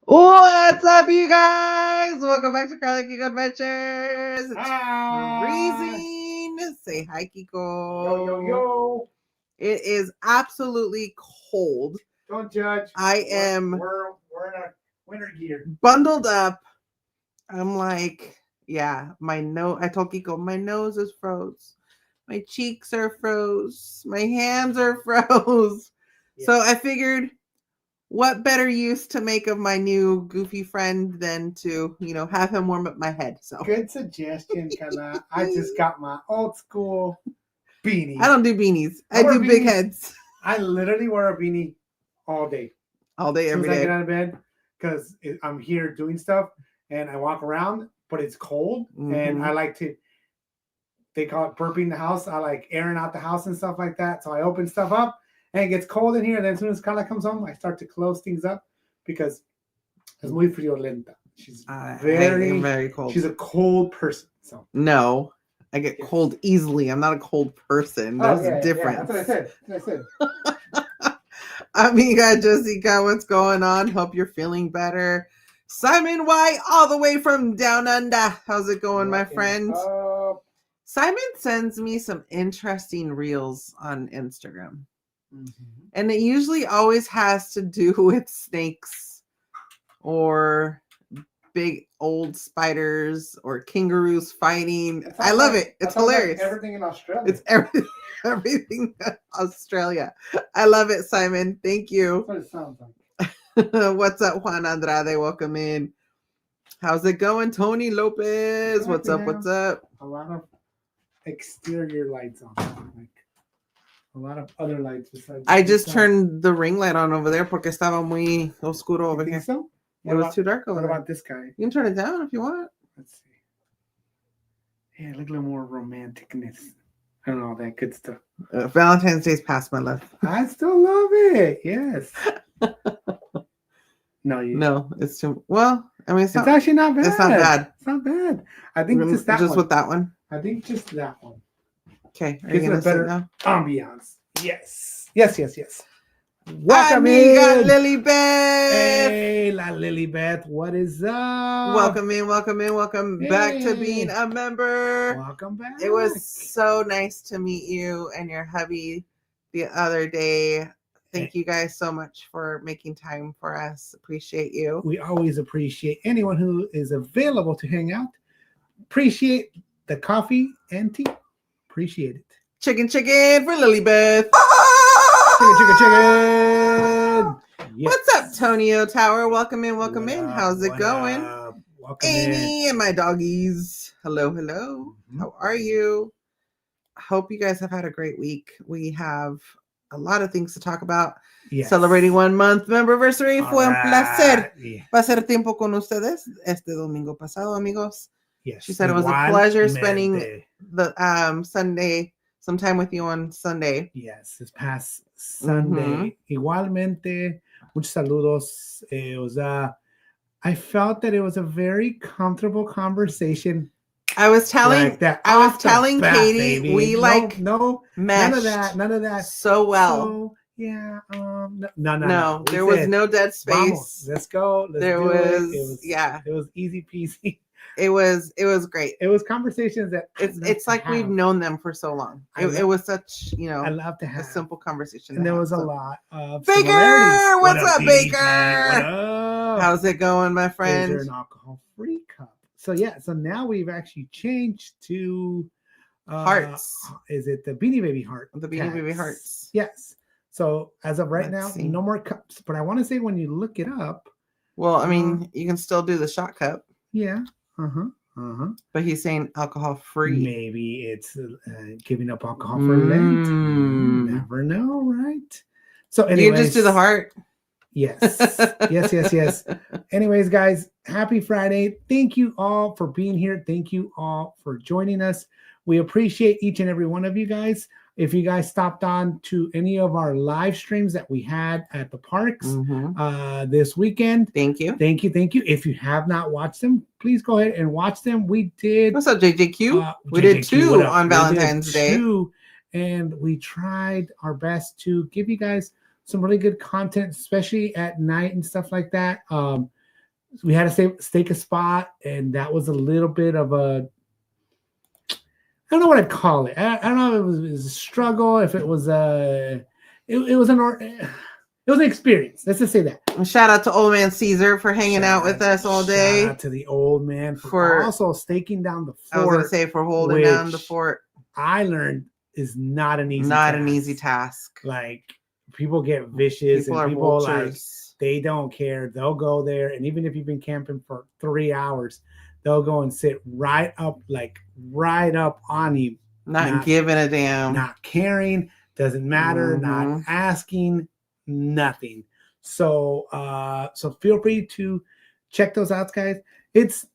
What's up, you guys? Welcome back to Karla Kiko Adventures. It's freezing. Say hi, Kiko. Yo. It is absolutely cold. Don't judge. We're in a winter gear. Bundled up. I'm like, yeah, I told Kiko, my nose is froze. My cheeks are froze. My hands are froze. Yeah. So I figured, what better use to make of my new goofy friend than to, have him warm up my head. So good suggestion, Karla. I just got my old school beanie. I don't do beanies. I do big heads. I literally wear a beanie all day. All day, every day. I get out of bed because I'm here doing stuff and I walk around, but it's cold and I like to, they call it burping the house. I like airing out the house and stuff like that. So I open stuff up. And it gets cold in here, and then as soon as Karla comes home, I start to close things up because es muy friolenta. She's very cold. She's a cold person. So no, I get cold easily. I'm not a cold person. There's a difference. Yeah, that's what I said. Amiga Jessica, what's going on? Hope you're feeling better. Simon White, all the way from down under. How's it going, my friend? Simon sends me some interesting reels on Instagram. And it usually always has to do with snakes or big old spiders or kangaroos fighting. I love it. It's hilarious. Like everything in Australia. It's everything in Australia. I love it, Simon. Thank you. That's what it sounds like. What's up, Juan Andrade? Welcome in. How's it going, Tony Lopez? What's up? What's up? A lot of exterior lights on. Like a lot of other lights besides. I just turned the ring light on over there porque estaba muy oscuro over here. So? It was too dark over there. What about this guy? You can turn it down if you want. Let's see. Yeah, look a little more romanticness. I don't know, all that good stuff. Valentine's Day's past, my love. I still love it. Yes. No, it's too well. I mean, it's actually not bad. It's not bad. It's not bad. I think just that one. With that one. I think just that one. Okay. Are you gonna sit now? Ambiance. Yes. Welcome in, Lily Beth. Hey, La Lily Beth. What is up? Welcome in. Welcome back to being a member. Welcome back. It was so nice to meet you and your hubby the other day. Thank you guys so much for making time for us. Appreciate you. We always appreciate anyone who is available to hang out. Appreciate the coffee and tea. Appreciate it. Chicken for Lily Beth. Chicken. Yes. What's up, Tonio Tower? Welcome in. How's it going? Amy and my doggies. Hello. Mm-hmm. How are you? I hope you guys have had a great week. We have a lot of things to talk about. Yes. Celebrating 1 month memberversary. Fue un placer pasar tiempo con ustedes este domingo pasado, amigos. Yes. She said it was a pleasure spending the Sunday, some time with you on Sunday. Yes, this past Sunday. Igualmente, muchos saludos. I felt that it was a very comfortable conversation. I was telling Katie, baby. we meshed. None of that. So well. So, yeah. No. There was no dead space. Vamos, let's go. It was easy peasy. It was great. It was conversations that it's like we've known them for so long. It was such, I love to have a simple conversation. And there was a lot of Baker. What's up, Baker? What up? How's it going, my Is friend? there an alcohol-free cup? So yeah, so now we've actually changed to hearts. Is it the Beanie Baby heart? The Beanie Baby hearts. Yes. So as of right Let's now, see. no more cups. But I want to say when you look it up. Well, I mean, you can still do the shot cup. Yeah. But he's saying alcohol free. Maybe it's giving up alcohol for Lent. Never know, right? So anyways, you can just do the heart. Yes. yes. Anyways, guys, happy Friday. Thank you all for being here. Thank you all for joining us. We appreciate each and every one of you guys. If you guys stopped on to any of our live streams that we had at the parks this weekend, thank you. If you have not watched them, please go ahead and watch them. We did. What's up, JJQ? We did 2 on Valentine's Day. And we tried our best to give you guys some really good content, especially at night and stuff like that. We had to stake a spot, and that was a little bit of a, I don't know what I'd call it. I don't know if it was a struggle, if it was it was an experience. Let's just say that. And shout out to Old Man Caesar for hanging out with us all day. Shout out to the old man for also staking down the fort. I was going to say for holding down the fort. I learned is not an easy task. Like, people get vicious and people like, they don't care. They'll go there, and even if you've been camping for 3 hours, they'll go and sit right up on you. Not giving a damn. Not caring. Doesn't matter. Not asking. Nothing. So feel free to check those out, guys. It's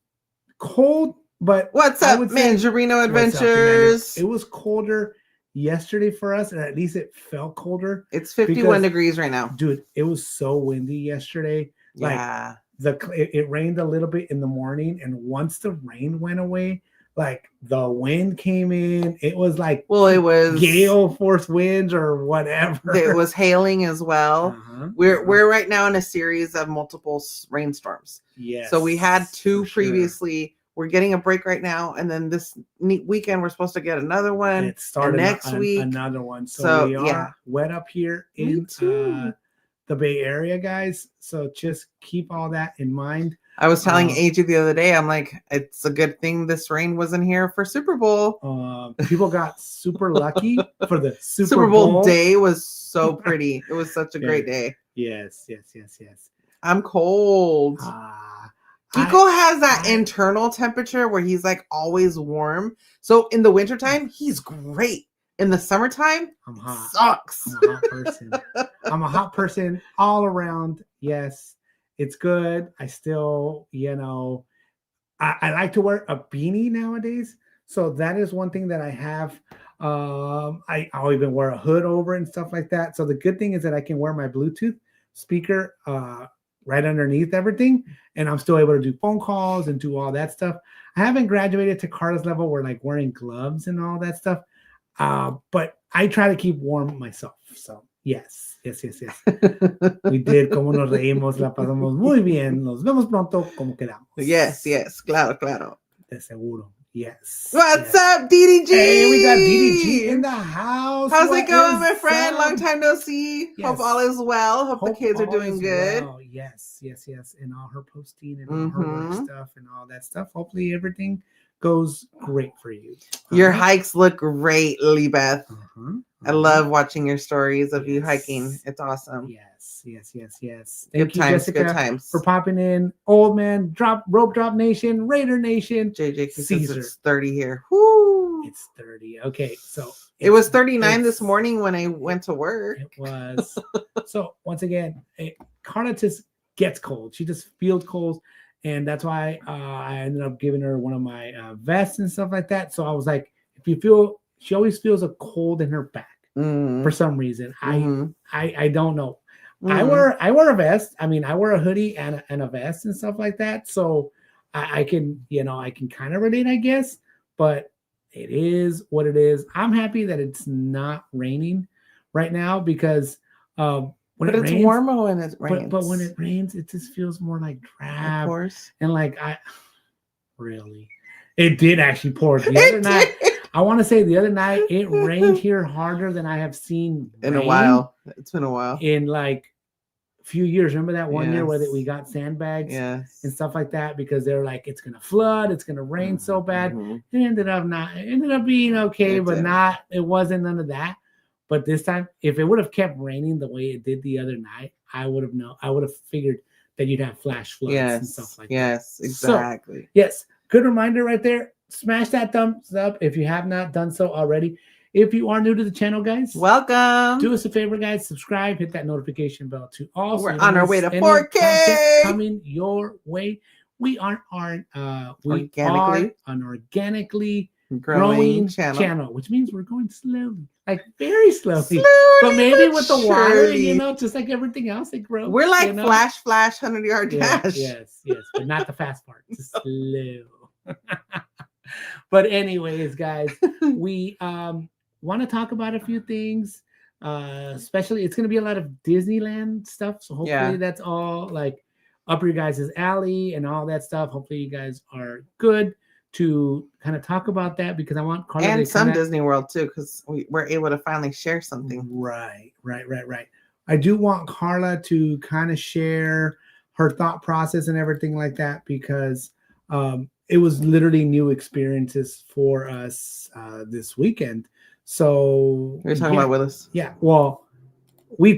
cold, but what's up, Mangerino Adventures? It was colder yesterday for us, and at least it felt colder. It's 51 degrees right now. Dude, it was so windy yesterday. Yeah. It rained a little bit in the morning, and once the rain went away, like the wind came in. It was like, well, it was gale force winds or whatever. It was hailing as well. We're right now in a series of multiple rainstorms. Yes. So we had 2 previously. We're getting a break right now, and then this weekend we're supposed to get another one. It started next week, another one. So we are wet up here in the Bay Area, guys. So just keep all that in mind. I was telling AJ the other day, I'm like, it's a good thing this rain wasn't here for Super Bowl. People got super lucky for the Super Bowl day was so pretty. It was such a great day. Yes. I'm cold. Kiko has that internal temperature where he's like always warm. So in the wintertime, he's great. In the summertime, I'm hot. Sucks. I'm a hot person. I'm a hot person all around. Yes, it's good. I still, I like to wear a beanie nowadays. So that is one thing that I have. I'll even wear a hood over and stuff like that. So the good thing is that I can wear my Bluetooth speaker right underneath everything, and I'm still able to do phone calls and do all that stuff. I haven't graduated to Karla's level where like wearing gloves and all that stuff, but I try to keep warm myself. So yes. We did. Como nos reímos, la pasamos muy bien. Nos vemos pronto como quedamos. Yes, claro. De seguro. Yes. What's up, DDG? Hey, we got DDG in the house. How's it going, my friend? Long time no see. Yes. Hope all is well. Hope the kids are doing good. Well. Yes. And all her posting and all her work stuff and all that stuff. Hopefully everything goes great for you. Your hikes look great, Libeth. I love watching your stories of you hiking. It's awesome. Yes. Thank you, Jessica, good times. For popping in. Old Man, Rope Drop Nation, Raider Nation. JJ Caesar. It's 30 here. Woo! It's 30. Okay, so it was 39 this morning when I went to work. It was. So once again, Karla just gets cold. She just feels cold. And that's why I ended up giving her one of my vests and stuff like that. So I was like, she always feels a cold in her back for some reason. I don't know. I wear a vest. I mean, I wear a hoodie and a vest and stuff like that. So I can kind of relate, I guess. But it is what it is. I'm happy that it's not raining right now because when it rains, it's warmer when it rains. But when it rains, it just feels more like drab. Of course. And like really. It did actually pour. The other night, I want to say the other night, it rained here harder than I have seen in a while. It's been a while. In like a few years. Remember that one year where we got sandbags and stuff like that because they're like, it's going to flood, it's going to rain so bad. It ended up being okay, it wasn't none of that. But this time, if it would have kept raining the way it did the other night, I would have figured that you'd have flash floods and stuff like that. Yes, exactly. So, yes, good reminder right there. Smash that thumbs up if you have not done so already. If you are new to the channel, guys, welcome. Do us a favor, guys. Subscribe, hit that notification bell too. Also, we're on our way to 4K coming your way. We are an organically growing channel, which means we're going slowly, like very slowly. But maybe with the water, just like everything else, it grows. We're like flash, 100-yard dash. Yes, but not the fast part. Just slow. But anyways, guys, we want to talk about a few things. Especially, it's going to be a lot of Disneyland stuff. So hopefully that's all like up your guys' alley and all that stuff. Hopefully you guys are good to kind of talk about that because I want Karla and some Disney World too, because we're able to finally share something. Right. I do want Karla to kind of share her thought process and everything like that because it was literally new experiences for us this weekend. So you're talking about Willis? Yeah. Well, we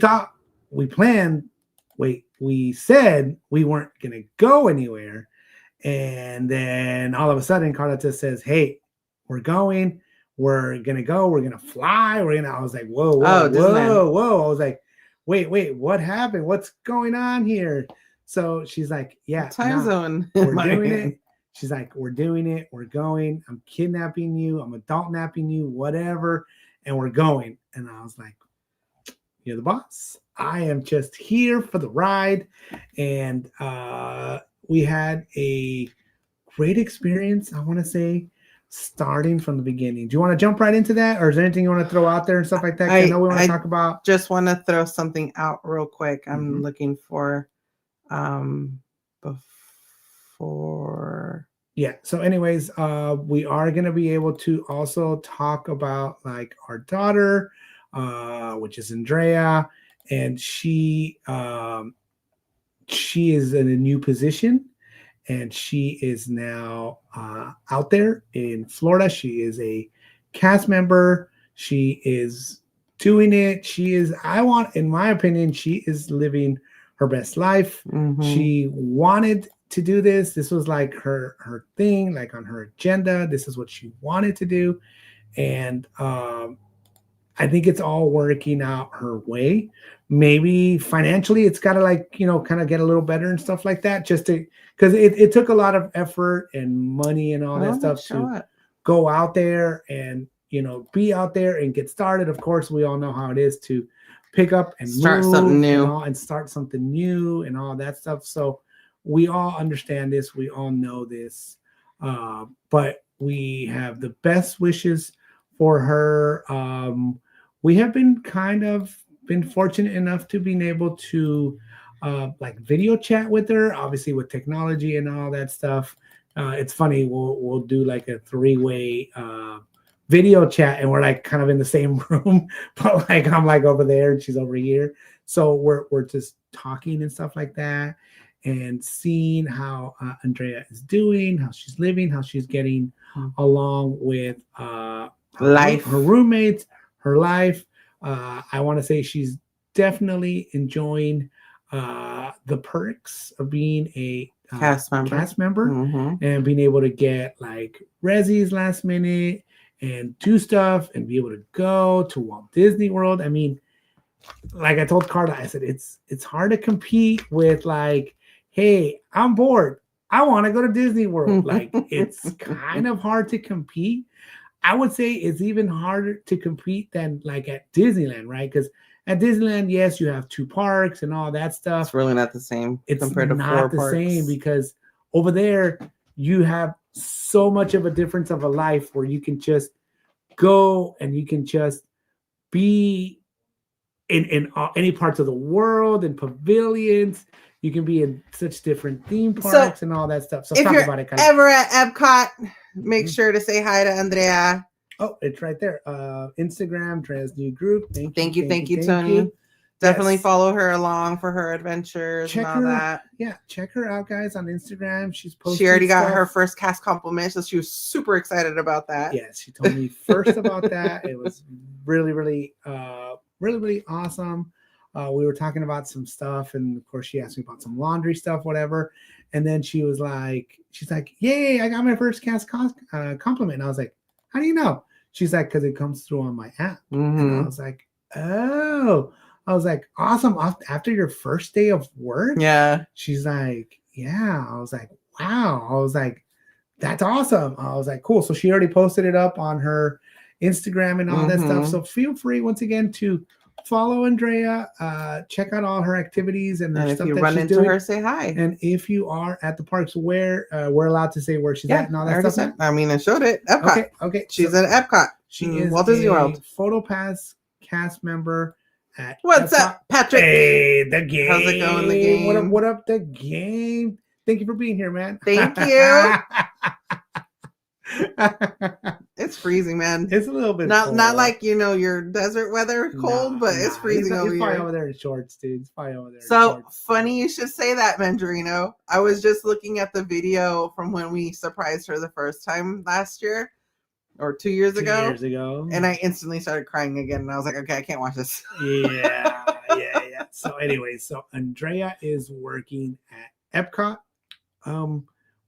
said we weren't gonna go anywhere. And then all of a sudden, Karla just says, "Hey, we're going. We're gonna go. We're gonna fly. I was like, "Whoa! I was like, "Wait! What happened? What's going on here?" So she's like, "Yeah, time zone. We're doing it." She's like, "We're doing it. We're going. I'm kidnapping you. I'm adult napping you. Whatever, and we're going." And I was like, "You're the boss. I am just here for the ride." And we had a great experience, I want to say, starting from the beginning. Do you want to jump right into that? Or is there anything you want to throw out there and stuff like that? I know we want to talk about. Just want to throw something out real quick. I'm looking for before. Yeah. So anyways, we are going to be able to also talk about like our daughter, which is Andrea, and she is in a new position and she is now out there in Florida. She is a cast member. She is doing it. In my opinion, she is living her best life. She wanted to do this. This was like her thing, like on her agenda. This is what she wanted to do. And I think it's all working out her way. Maybe financially it's got to kind of get a little better and stuff like that, just to, because it took a lot of effort and money and all that stuff to go out there and, be out there and get started. Of course, we all know how it is to pick up and start something new and start something new and all that stuff. So we all understand this. We all know this. But we have the best wishes for her. We have been fortunate enough to being able to like video chat with her, obviously with technology and all that stuff. It's funny, we'll do like a 3-way video chat and we're like kind of in the same room, but like I'm like over there and she's over here. So we're just talking and stuff like that and seeing how Andrea is doing, how she's living, how she's getting along with life, her roommates, her life. I want to say she's definitely enjoying the perks of being a cast member and being able to get like resis last minute and do stuff and be able to go to Walt Disney World. I mean, like I told Karla, I said it's hard to compete with like, hey, I'm bored, I want to go to Disney World. Like it's kind of hard to compete. I would say it's even harder to compete than like at Disneyland, right? Because at Disneyland, yes, you have 2 parks and all that stuff. It's really not the same. It's compared to 4 parks. It's not the same because over there you have so much of a difference of a life where you can just go and you can just be in any parts of the world, in pavilions. You can be in such different theme parks and all that stuff. So if talk you're about it, Karla. ever at Epcot, make sure to say hi to Andrea. Oh, it's right there. Instagram, Andrea's new group. Thank you, Tony. Definitely follow her along for her adventures and all that. Yeah, check her out, guys, on Instagram. She's posting. She already got her first cast compliment, so she was super excited about that. Yes, she told me first about that. It was really, really, really awesome. We were talking about some stuff, and of course, she asked me about some laundry stuff, whatever. And then she's like, "Yay! I got my first cast compliment." And I was like, "How do you know?" She's like, "Because it comes through on my app." And I was like, "Oh." I was like, awesome. After your first day of work? Yeah. She's like, yeah. I was like, wow. I was like, that's awesome. I was like, cool. So she already posted it up on her Instagram and all that stuff. So feel free once again to follow Andrea, check out all her activities and if stuff you that run she's into doing. her, say hi. And if you are at the parks, where we're allowed to say where she's at and all that stuff. I mean, I showed it. Epcot. Okay. She's at Epcot. She is Walt Disney World. PhotoPass cast member. What's up, Patrick? Hey, the game. How's it going, the game? What up, the game? Thank you for being here, man. Thank you. It's freezing, man. It's a little bit not cold. Not like your desert weather cold, but it's freezing over here. It's probably over there in shorts, dude. It's probably over there. So funny you should say that, Mandarino. I was just looking at the video from when we surprised her the first time last year. Or 2 years ago. 2 years ago. And I instantly started crying again. And I was like, okay, I can't watch this. Yeah. So anyway, Andrea is working at Epcot.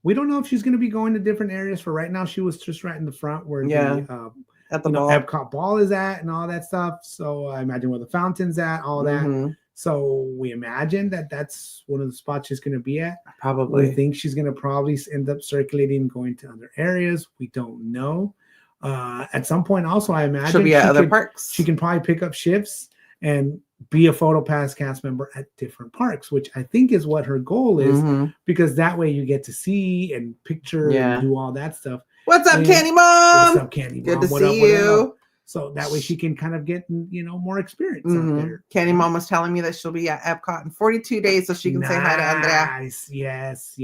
We don't know if she's going to be going to different areas. For right now, she was just right in the front where the at the ball. Epcot ball is at and all that stuff. So I imagine where the fountain's at, all that. So we imagine that that's one of the spots she's going to be at. Probably. We think she's going to probably end up circulating, going to other areas. We don't know. At some point, also, I imagine she'll be at other parks. She can probably pick up shifts and be a PhotoPass cast member at different parks, which I think is what her goal is, because that way you get to see and picture and do all that stuff. What's up, Candy Mom? What's up, Candy Mom? Good to see you. So that way she can kind of get, more experience out there. Candy Mom was telling me that she'll be at Epcot in 42 days so she can say hi to Andrea. Yes.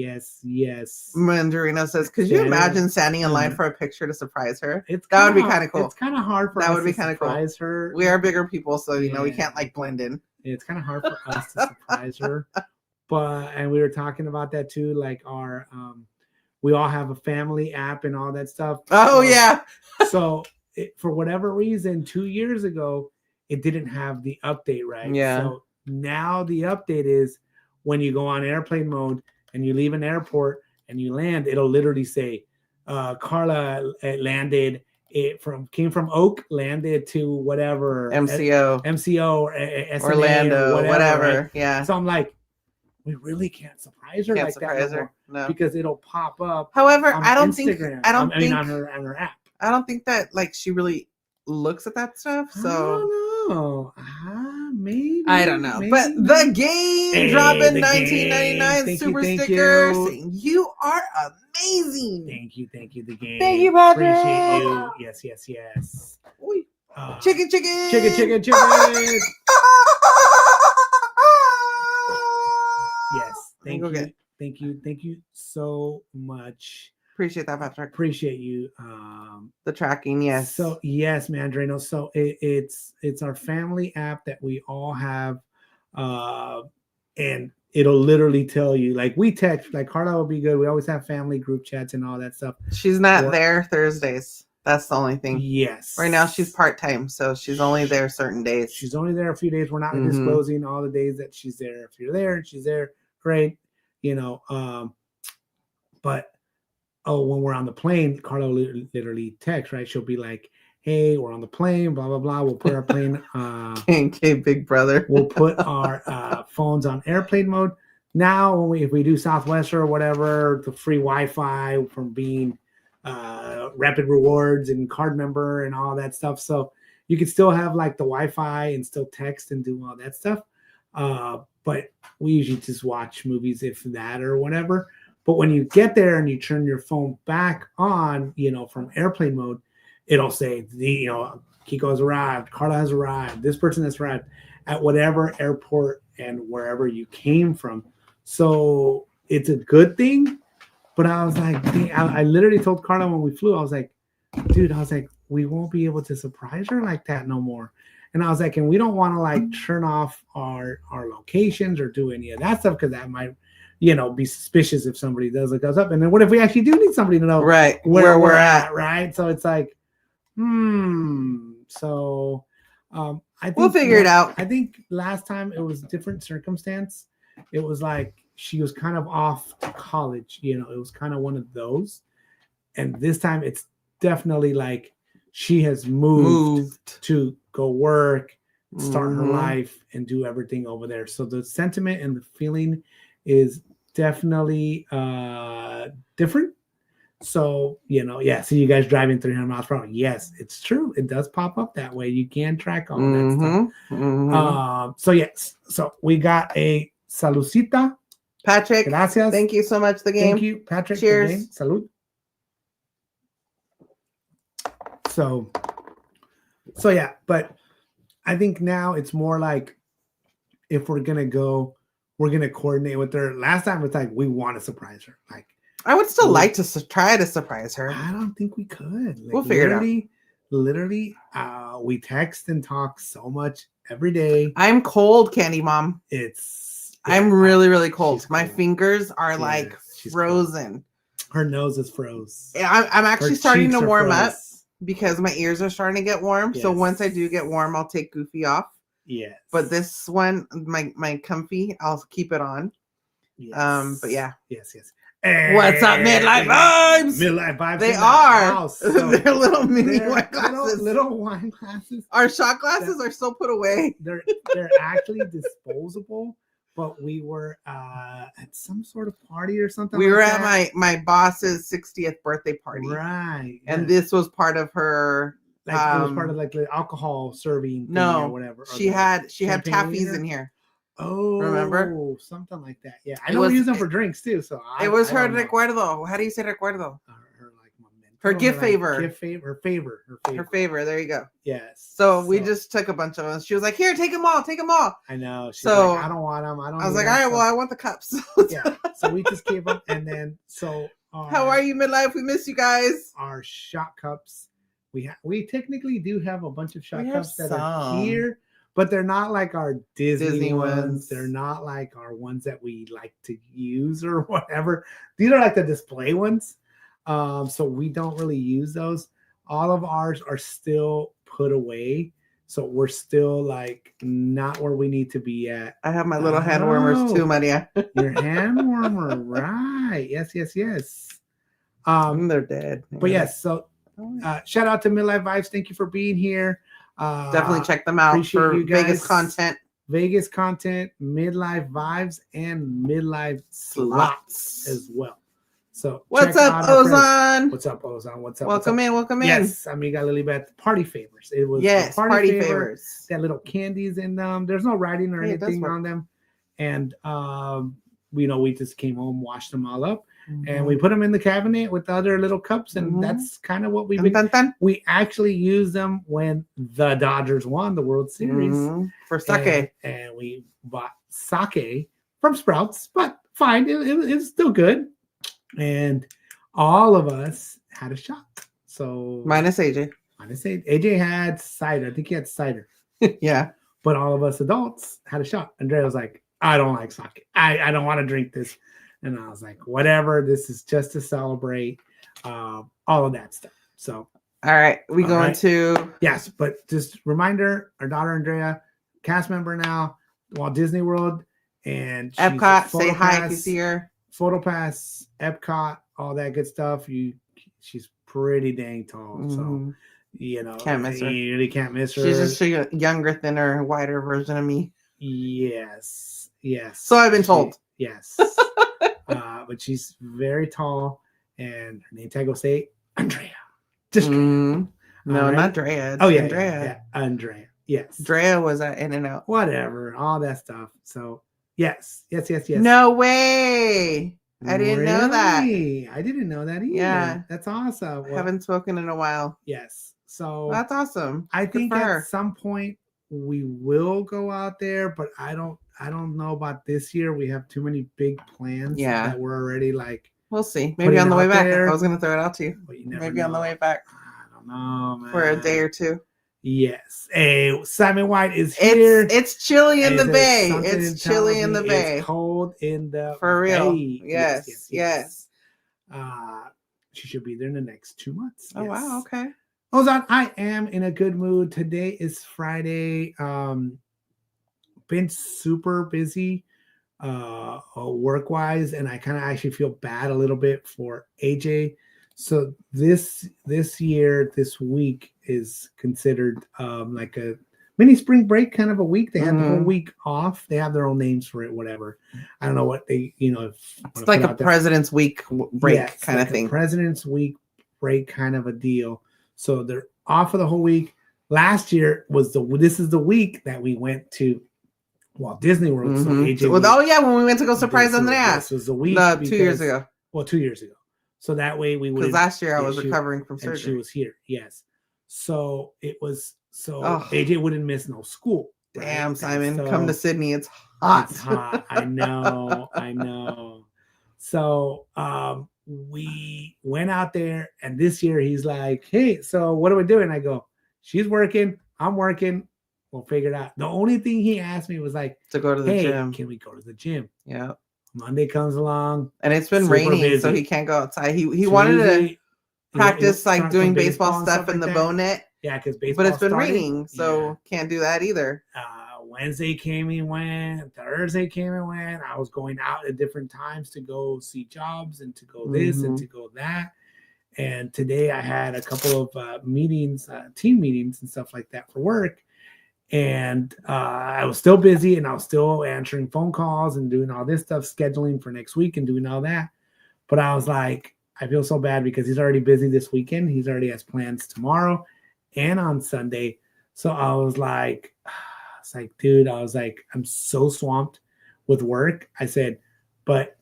Mandarino says, could you imagine standing in line for a picture to surprise her? That would be kind of cool. It's kind of hard for us to surprise her. We are bigger people, so, we can't blend in. It's kind of hard for us to surprise her. And we were talking about that too, like our, we all have a family app and all that stuff. Oh, yeah. So, for whatever reason, 2 years ago, it didn't have the update, right? Yeah. So now the update is when you go on airplane mode and you leave an airport and you land, it'll literally say, Karla landed. Came from Oak, landed to whatever MCO or SMA Orlando, or whatever. Right? Yeah. So I'm like, we really can't surprise her like that. No. Because it'll pop up. However, on I don't Instagram. think on her app. I don't think that she really looks at that stuff. So I don't know. Maybe. I don't know. But the game dropping 1999 super sticker saying you are amazing. Thank you, the game. Thank you, Patrick. Appreciate you. Yes. Chicken. Yes. Thank you so much. Appreciate that, Patrick. Appreciate you. The tracking, yes. So yes, Mandarino. So it's our family app that we all have, and it'll literally tell you. Like we text, like Karla will be good. We always have family group chats and all that stuff. She's not there Thursdays. That's the only thing. Yes. Right now she's part-time, so she's only there certain days. She's only there a few days. We're not disclosing all the days that she's there. If you're there and she's there, great. But when we're on the plane, Karla literally texts, right? She'll be like, hey, we're on the plane, blah, blah, blah. We'll put our plane. Okay, big brother. We'll put our phones on airplane mode. Now, if we do Southwest or whatever, the free Wi-Fi from being Rapid Rewards and card member and all that stuff. So you can still have like the Wi-Fi and still text and do all that stuff. But we usually just watch movies if that or whatever. But when you get there and you turn your phone back on, from airplane mode, it'll say, Kiko has arrived, Karla has arrived, this person has arrived. at whatever airport and wherever you came from. So it's a good thing. But I was like, I literally told Karla when we flew, I was like, dude, we won't be able to surprise her like that no more. And I was like, and we don't want to like turn off our locations or do any of that stuff because that might, be suspicious if somebody does look us up. And then what if we actually do need somebody to know right where we're at, right? So it's like, So I think we'll figure it out. I think last time it was different circumstance. It was like she was kind of off to college, it was kind of one of those. And this time it's definitely like she has moved to go work, start her life, and do everything over there. So the sentiment and the feeling is definitely different. So, see you guys driving 300 miles per hour. Yes, it's true. It does pop up that way. You can track all that stuff. So, yes. So we got a salucita. Patrick. Gracias. Thank you so much, the game. Thank you, Patrick. Cheers. Salud. So yeah, but I think now it's more like if we're going to go, we're going to coordinate with her. Last time it's like, we want to surprise her. Like, I would still like to try to surprise her. I don't think we could. Like, we'll figure it out. Literally, we text and talk so much every day. I'm cold, Candy Mom. I'm really, really cold. My fingers are like frozen. Her nose is froze. I'm actually starting to warm up because my ears are starting to get warm. Yes. So once I do get warm, I'll take Goofy off. Yes. But this one, my comfy, I'll keep it on. Yes. But yeah. Yes. What's up, midlife vibes? Midlife vibes. They are. So they're little mini wine glasses. Little wine glasses. Our shot glasses are still put away. They're actually disposable. But we were at some sort of party or something. We were at my boss's 60th birthday party. Right. And this was part of her. Like it was part of like the alcohol serving thing or whatever. She had taffies in here. Oh, remember? Something like that. Yeah, I know we use them for drinks too. So it was her recuerdo. How do you say recuerdo? Her gift favor. Her favor. There you go. Yes. So we just took a bunch of them. She was like, "Here, take them all. Take them all." I know. She's like, I don't want them. I was like, "All right, well, I want the cups." Yeah. So we just gave them, and then how are you, midlife? We miss you guys. Our shot cups. We technically do have a bunch of shot cups that are here, but they're not like our Disney ones. They're not like our ones that we like to use or whatever. These are like the display ones. So we don't really use those. All of ours are still put away. So we're still like not where we need to be at. I have my little hand warmers too, Maria. Your hand warmer, right. Yes. They're dead. But yes, so shout out to Midlife Vibes. Thank you for being here. Definitely check them out for Vegas content. Midlife Vibes, and Midlife Slots as well. So what's up, Ozan? What's up, Ozan? Welcome in. Yes, Amiga Lilibet. Party favors. It was party favors. They had little candies in them. There's no writing or anything on them. And we just came home, washed them all up, and we put them in the cabinet with the other little cups, and that's kind of what we we actually used them when the Dodgers won the World Series for sake, and we bought sake from Sprouts, but fine, it was still good. And all of us had a shot. So minus AJ. AJ had cider. I think he had cider. Yeah. But all of us adults had a shot. Andrea was like, I don't like sake. I don't want to drink this. And I was like, whatever. This is just to celebrate all of that stuff. So all right. We going to yes, but just reminder, our daughter Andrea, cast member now, Walt Disney World, and Epcot. Say hi if you see her. PhotoPass, Epcot, all that good stuff. She's pretty dang tall, so can't miss her. You really can't miss her. She's just a younger, thinner, wider version of me. Yes. So I've been told. Yes, but she's very tall, and her name tag will say Andrea. Just no, not Drea. Oh yeah, Andrea. Andrea. Yes, Drea was at In-N-Out. Whatever, all that stuff. So. Yes. No way. I didn't know that. I didn't know that either. Yeah. That's awesome. Well, haven't spoken in a while. Yes. So that's awesome. I think at some point we will go out there, but I don't know about this year. We have too many big plans that we're already like. We'll see. Maybe on the way back. There. I was going to throw it out to you. But you never Maybe know. on the way back. I don't know, man. For a day or two. Yes. Hey, Simon White is here. It's chilly in the bay. It's chilly in the bay. It's cold in the For real. bay. Yes. She should be there in the next 2 months. Oh, wow. Okay. Ozan, I am in a good mood. Today is Friday. Been super busy work-wise, and I kind of actually feel bad a little bit for AJ. So this week is considered like a mini spring break kind of a week. They had the whole week off. They have their own names for it, whatever. I don't know what they, it's like a President's Week break kind of thing. President's Week break kind of a deal. So they're off for the whole week. Last year this is the week that we went to Walt Disney World. So AJ when we went to go surprise them there. This was the week 2 years ago. Well, 2 years ago. So that way we would. Because last year I was recovering from surgery. And she was here. Yes. So it was. So AJ wouldn't miss no school. Right? Damn, Simon, come to Sydney. It's hot. It's hot. I know. So we went out there, and this year he's like, "Hey, so what are we doing?" I go, "She's working. I'm working. We'll figure it out." The only thing he asked me was like, to go to the gym. Can we go to the gym? Yeah. Monday comes along, and it's been raining, so he can't go outside. He wanted to practice doing baseball stuff in the bow net. Yeah, because baseball. But it's been raining, so can't do that either. Wednesday came and went. Thursday came and went. I was going out at different times to go see jobs and to go this and to go that. And today I had a couple of meetings, team meetings and stuff like that for work. And I was still busy, and I was still answering phone calls and doing all this stuff, scheduling for next week and doing all that. But I was like, I feel so bad because he's already busy this weekend. He's already has plans tomorrow and on Sunday. So I was like, dude, I'm so swamped with work. I said, but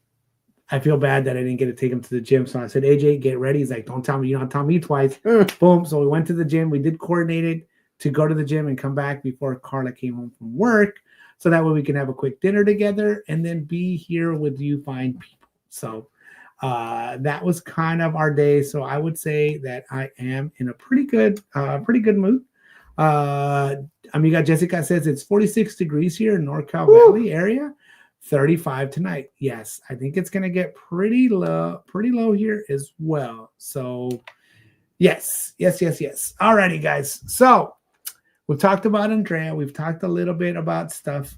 I feel bad that I didn't get to take him to the gym. So I said, AJ, get ready. He's like, don't tell me. You don't tell me twice. Boom. So we went to the gym. We did coordinate it to go to the gym and come back before Karla came home from work. So that way we can have a quick dinner together and then be here with you fine people. So that was kind of our day. So I would say that I am in a pretty good mood. Amiga Jessica says it's 46 degrees here in NorCal Valley area, 35 tonight. Yes, I think it's going to get pretty low here as well. So yes. Alrighty, guys. So we've talked about Andrea. We've talked a little bit about stuff.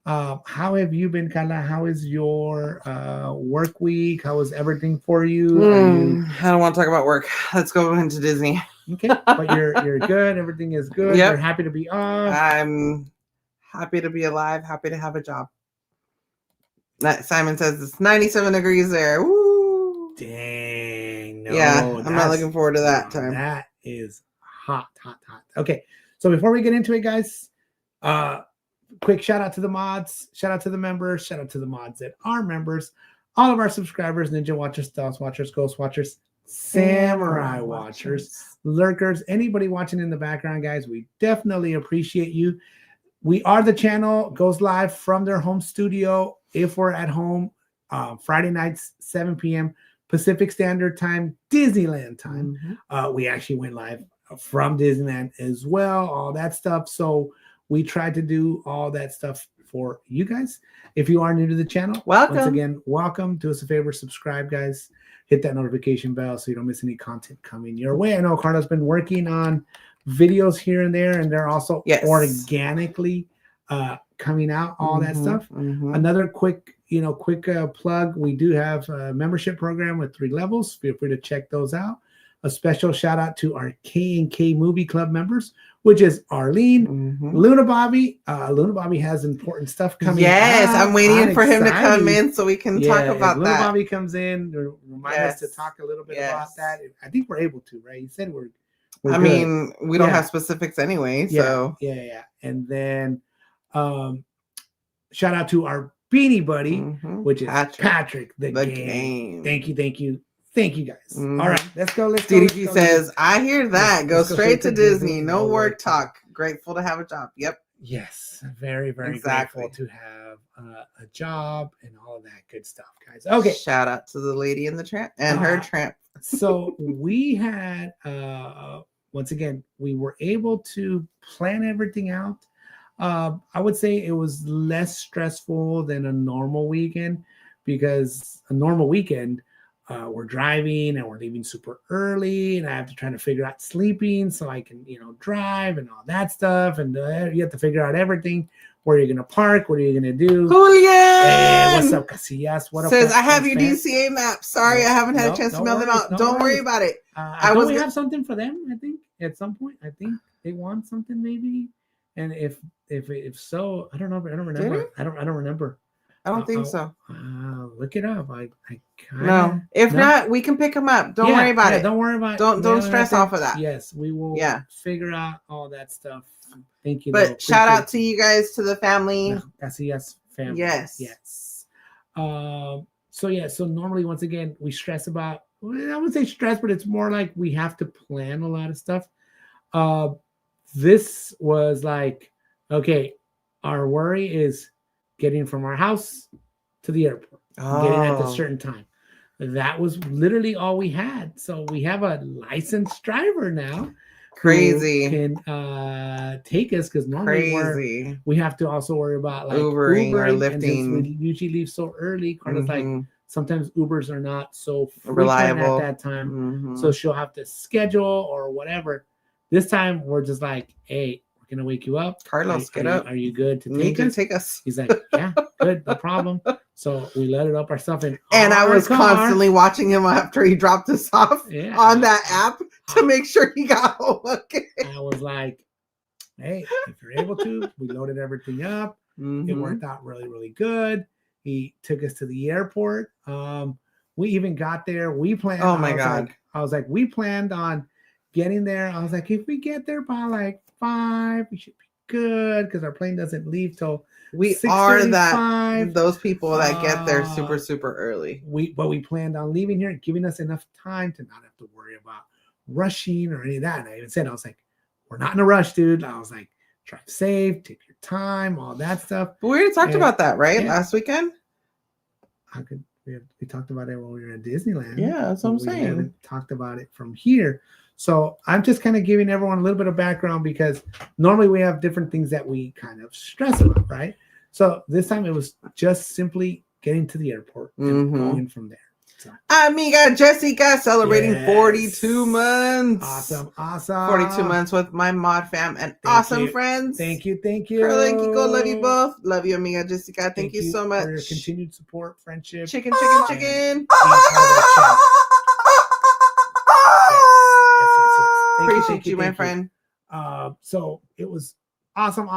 How have you been, Karla? How is your work week? How is everything for you? I don't want to talk about work. Let's go into Disney. Okay, but you're good. Everything is good. Yep. You're happy to be off. I'm happy to be alive. Happy to have a job. Simon says it's 97 degrees there. Woo! Dang. No, yeah, I'm not looking forward to that time. That is hot. Okay, so before we get into it, guys, quick shout out to the mods, shout out to the members, shout out to the mods that are members, all of our subscribers, Ninja Watchers, Stealth Watchers, Ghost Watchers, Samurai Watchers, Lurkers, anybody watching in the background, guys, we definitely appreciate you. We are the channel, goes live from their home studio if we're at home, Friday nights, 7 p.m. Pacific Standard Time, Disneyland time. We actually went live from Disneyland as well, all that stuff. So we tried to do all that stuff for you guys. If you are new to the channel, welcome. Once again, welcome. Do us a favor, subscribe, guys. Hit that notification bell so you don't miss any content coming your way. I know Karla's been working on videos here and there, and they're also organically coming out, all that stuff. Another quick plug. We do have a membership program with 3 levels. Feel free to check those out. A special shout out to our K&K Movie Club members, which is Arlene, Luna Bobby. Luna Bobby has important stuff coming. Yes, I'm waiting for him to come in so we can talk about Luna that. Bobby comes in, remind us to talk a little bit about that. I think we're able to, right? He said we're I mean, we don't have specifics anyway, so yeah. And then shout out to our beanie buddy, which is Patrick the game. Thank you guys. All right, let's go. DDG says, I hear that. Go straight to Disney. No work talk. Grateful to have a job. Yep. Yes, very, very Exactly. grateful to have a job and all of that good stuff, guys. Okay. Shout out to the lady in the tramp and her tramp. So we had, once again, we were able to plan everything out. I would say it was less stressful than a normal weekend, because a normal weekend, we're driving and we're leaving super early, and I have to try to figure out sleeping so I can, drive and all that stuff. And you have to figure out everything. Where you're going to park? What are you going to do? Julian! Hey, what's up, Casillas? What up? Says, I have your DCA map. Sorry, No, I haven't had no, a chance to don't mail them worry, out. no Don't worry worries. about it. Don't we have something for them? I think at some point, I think they want something maybe. And if so, I don't know. I don't remember. I don't remember. I don't think so. Look it up. I kinda, no. If not, we can pick them up. Don't worry about it. Don't worry about it. Don't stress off of that. Yes, we will figure out all that stuff. Thank you. But shout out to you guys, to the family. Yes, family. Yes. So normally, once again, we stress about, I wouldn't say stress, but it's more like we have to plan a lot of stuff. This was like, okay, our worry is getting from our house to the airport, getting at a certain time. That was literally all we had. So we have a licensed driver now. Crazy. Can take us, because normally we have to also worry about like Ubering or lifting. And we usually leave so early. Carla's like, sometimes Ubers are not so reliable at that time, so she'll have to schedule or whatever. This time we're just like, hey, we're gonna wake you up. Carlos, get up. Are you good to take us? He's like, yeah, good, no problem. So we loaded up our stuff in. And I was constantly watching him after he dropped us off on that app to make sure he got home. Okay. I was like, hey, if you're able to, we loaded everything up. It worked out really, really good. He took us to the airport. We even got there. We planned. Oh my God. I was like, we planned on getting there. I was like, if we get there by like 5, we should be good, because our plane doesn't leave till we are those people that get there super, super early. But we planned on leaving here and giving us enough time to not have to worry about rushing or any of that. And I even said, I was like, we're not in a rush, dude. I was like, drive safe, take your time, all that stuff. But we already talked about that, right? Last weekend? We talked about it when we were at Disneyland. Yeah, that's what I'm saying. We haven't talked about it from here. So I'm just kind of giving everyone a little bit of background, because normally we have different things that we kind of stress about, right? So this time it was just simply getting to the airport and going from there. So. Amiga Jessica celebrating 42 months. Awesome. 42 months with my mod fam and awesome friends. Thank you. Karla and Kiko, love you both. Love you, Amiga Jessica. Thank you so much for your continued support, friendship. Chicken. Appreciate you, my friend. So it was awesome.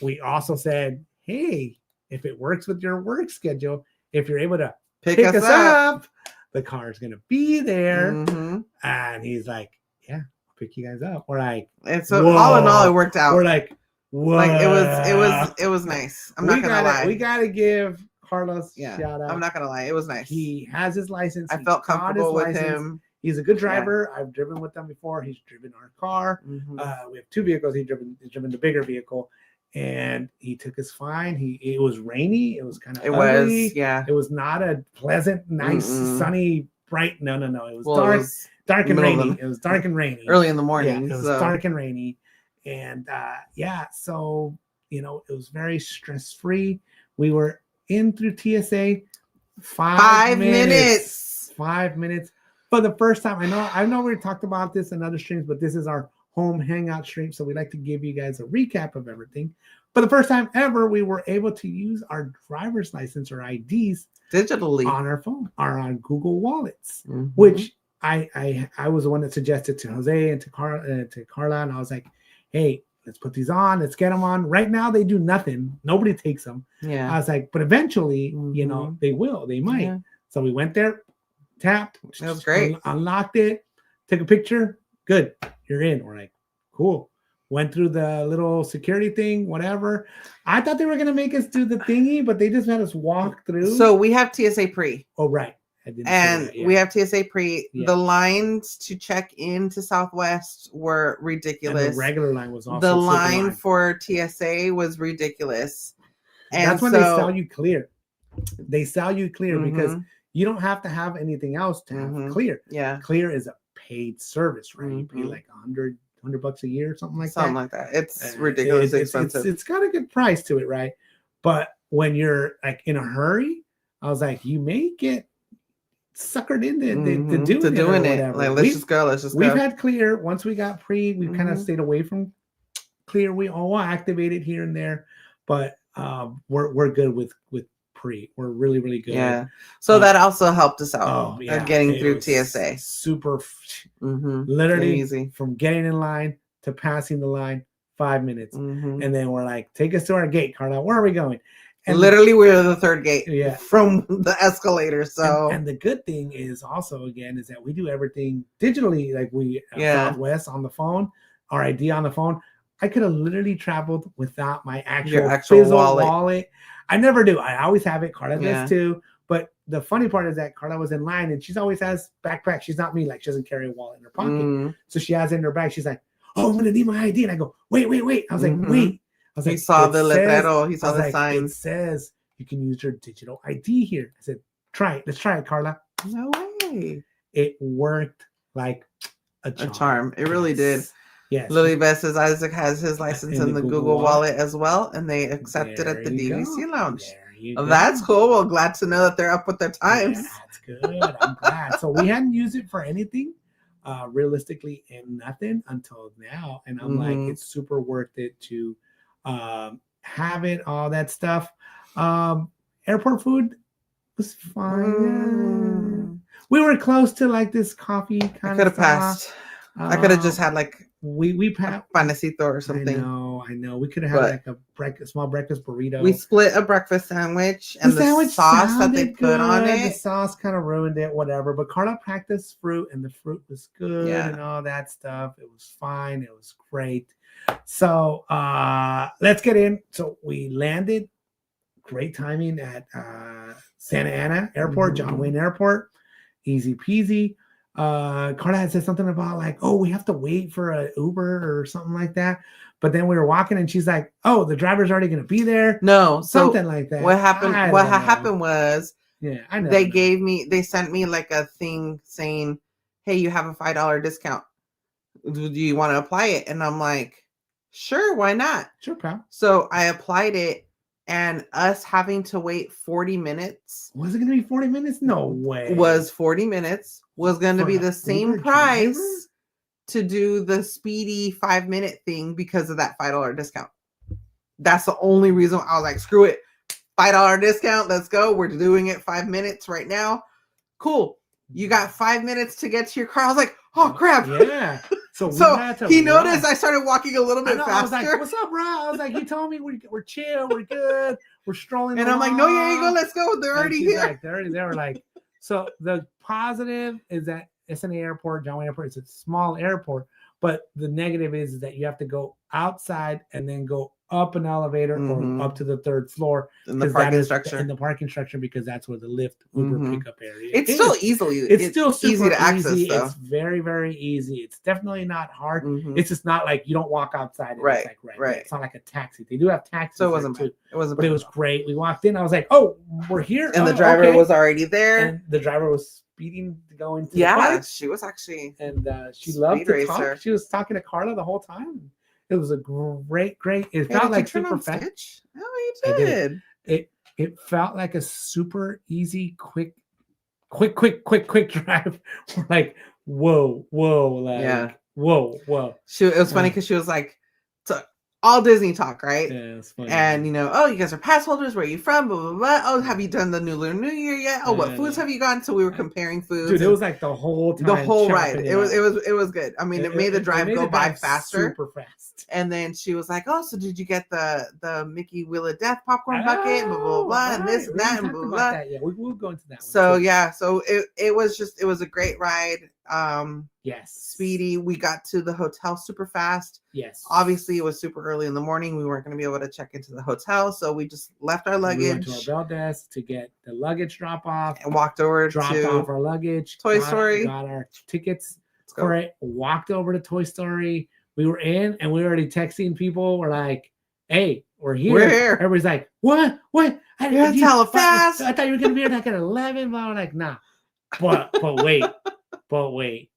We also said, hey, if it works with your work schedule, if you're able to pick us up, the car is gonna be there. And he's like, yeah, I'll pick you guys up. We're like, and so all in all, it worked out. We're like, what? Like it was nice. I'm not gonna lie. We gotta give Carlos shout out. I'm not gonna lie, it was nice. He has his license. I felt comfortable with him. He's a good driver. I've driven with him before. He's driven our car. We have 2 vehicles. He's driven the bigger vehicle, and he took us fine. It was rainy. It was kind of ugly. It was not a pleasant, nice, sunny, bright. No. It was dark and rainy. It was dark and rainy. Early in the morning. It was dark and rainy, and so it was very stress free. We were in through TSA 5 minutes. 5 minutes. For the first time, I know we talked about this in other streams, but this is our home hangout stream, so we like to give you guys a recap of everything. For the first time ever, we were able to use our driver's license or IDs digitally on our phone or on Google Wallets, which I was the one that suggested to Jose and to Karla, and I was like, hey, let's put these on, let's get them on. Right now they do nothing, nobody takes them. I was like, but eventually they might. So we went there, tapped, that was great, unlocked it, took a picture, good, you're in. We're like, cool. Went through the little security thing, whatever. I thought they were gonna make us do the thingy, but they just had us walk through. So we have TSA pre. Oh, right. And we have TSA pre. Yeah. The lines to check into Southwest were ridiculous. And the regular line was also the line for TSA was ridiculous. And that's when they sell you clear. They sell you clear because you don't have to have anything else to have clear. Yeah, clear is a paid service, right? You pay like $100 a year or something like that. Something like that. It's ridiculously expensive. It's got a good price to it, right? But when you're like in a hurry, I was like, you may get suckered into doing it. Like, let's just go. We've had clear. Once we got pre, we kind of stayed away from clear. We all activated here and there, but we're good with pre. We're really, really good. Yeah. So that also helped us out getting through TSA. Super, literally easy from getting in line to passing the line, 5 minutes. And then we're like, take us to our gate, Karla. Where are we going? And literally, we're the third gate from the escalator. So, and the good thing is also, again, is that we do everything digitally. Like we Southwest on the phone, our ID on the phone. I could have literally traveled without my actual wallet. I never do. I always have it. Karla does too. But the funny part is that Karla was in line and she's always has backpack. She's not me. Like she doesn't carry a wallet in her pocket. So she has it in her bag. She's like, oh, I'm going to need my ID. And I go, wait. I was like, wait. I was like, he saw the letrero. He saw the sign. It says you can use your digital ID here. I said, try it. Let's try it, Karla. No way. It worked like a charm. It really did. Yes. Lily Beth says Isaac has his license in the Google Wallet as well, and they accept it at the DVC Lounge. That's cool. Well, glad to know that they're up with their times. Yeah, that's good. I'm glad. So we hadn't used it for anything, realistically, and nothing until now. And I'm like, it's super worth it to have it, all that stuff. Airport food was fine. We were close to like this coffee kind of stuff. I could have passed. I could have just had like we passed panecito or something. I know. We could have had like a small breakfast burrito. We split a breakfast sandwich, and the sauce that they put on it. The sauce kind of ruined it, whatever. But Karla practiced fruit, and the fruit was good and all that stuff. It was fine. It was great. So let's get in. So we landed. Great timing at Santa Ana Airport, John Wayne Airport. Easy peasy. Karla had said something about like, oh, we have to wait for an Uber or something like that. But then we were walking and she's like, oh, the driver's already going to be there. No, something like that. What happened? What happened was, I know. They sent me like a thing saying, hey, you have a $5 discount. Do you want to apply it? And I'm like, sure, why not? Sure, pal. So I applied it. And us having to wait 40 minutes. Was it going to be 40 minutes? No way. Was 40 minutes. Was going to be the same price to do the speedy 5-minute thing because of that $5 discount. That's the only reason I was like, screw it. $5 discount. Let's go. We're doing it 5 minutes right now. Cool. You got 5 minutes to get to your car. I was like, oh, crap. Yeah. So he noticed I started walking a little bit faster. I was like, what's up, bro? I was like, he told me we're chill, we're good, we're strolling and along. I'm like, no, you ain't go, let's go. They're already here. Like, they're already there. Like, so the positive is that SNA Airport, John Wayne Airport, it's a small airport, but the negative is that you have to go outside and then go up an elevator or up to the third floor in the parking structure. In the parking structure, because that's where the Lyft Uber pickup area. It's still it's still super easy to access. Though. It's very, very easy. It's definitely not hard. It's just not like you don't walk outside. And right. It's like, right. It's not like a taxi. They do have taxis. So it wasn't too. It wasn't. But it was great. We walked in. I was like, oh, we're here. And the driver was already there. And the driver was speeding going to the park. She was actually. And she loved to talk. She was talking to Karla the whole time. It was a great. It felt like super fast. Oh, you did. It felt like a super easy, quick drive. We're like, whoa, like, whoa. It was funny because she was like, all Disney talk, right? Yeah, it's funny. And oh, you guys are pass holders. Where are you from? Blah blah blah. Oh, have you done the Lunar New Year yet? Oh, what foods have you gone? So we were comparing foods. Dude, it was like the whole time. The whole ride. It was good. I mean, it made the drive go by faster. Super fast. And then she was like, oh, so did you get the Mickey Wheel of Death popcorn bucket? Blah blah blah, and this and that and blah blah. Yeah, we'll go into that one. So so it was a great ride. Yes. Speedy. We got to the hotel super fast. Yes. Obviously, it was super early in the morning. We weren't going to be able to check into the hotel, so we just left our luggage. We went to our bell desk to get the luggage drop off and walked over dropped to off our luggage. Toy Story. Got our tickets for it. Walked over to Toy Story. We were in, and we were already texting people. We're like, "Hey, we're here." We're here. Everybody's like, "What? What? It's hella fast. I thought you were gonna be here like at 11." But I'm like, "Nah." But wait.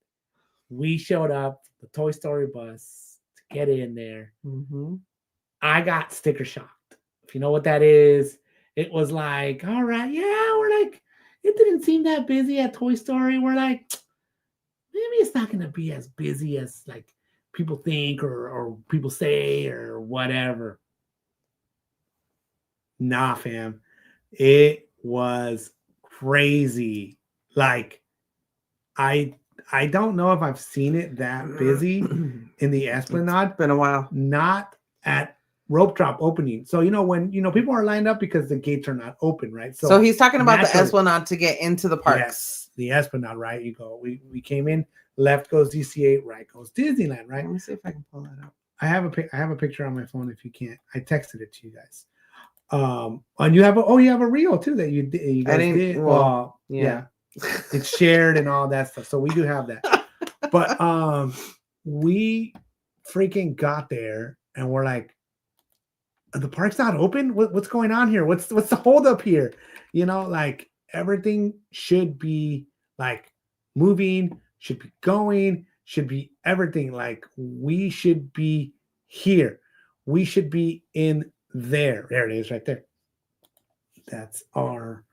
We showed up, the Toy Story bus, to get in there. Mm-hmm. I got sticker shocked. If you know what that is, it was like, all right, yeah, we're like, it didn't seem that busy at Toy Story. We're like, maybe it's not going to be as busy as like people think or people say or whatever. Nah, fam. It was crazy. Like, I don't know if I've seen it that busy in the Esplanade. It's been a while. Not at rope drop opening. So, when, people are lined up because the gates are not open, right? So he's talking about the Esplanade to get into the parks. Yes, the Esplanade, right? You go, we came in, left goes DC8, right goes Disneyland, right? Let me see if I can pull that up. I have a picture on my phone if you can't. I texted it to you guys. And you have a reel too that you guys did. Well, yeah. It's shared and all that stuff. So we do have that. But we freaking got there and we're like, the park's not open? What's going on here? What's the holdup here? Like everything should be like moving, should be going, should be everything. Like we should be here. We should be in there. There it is right there. That's our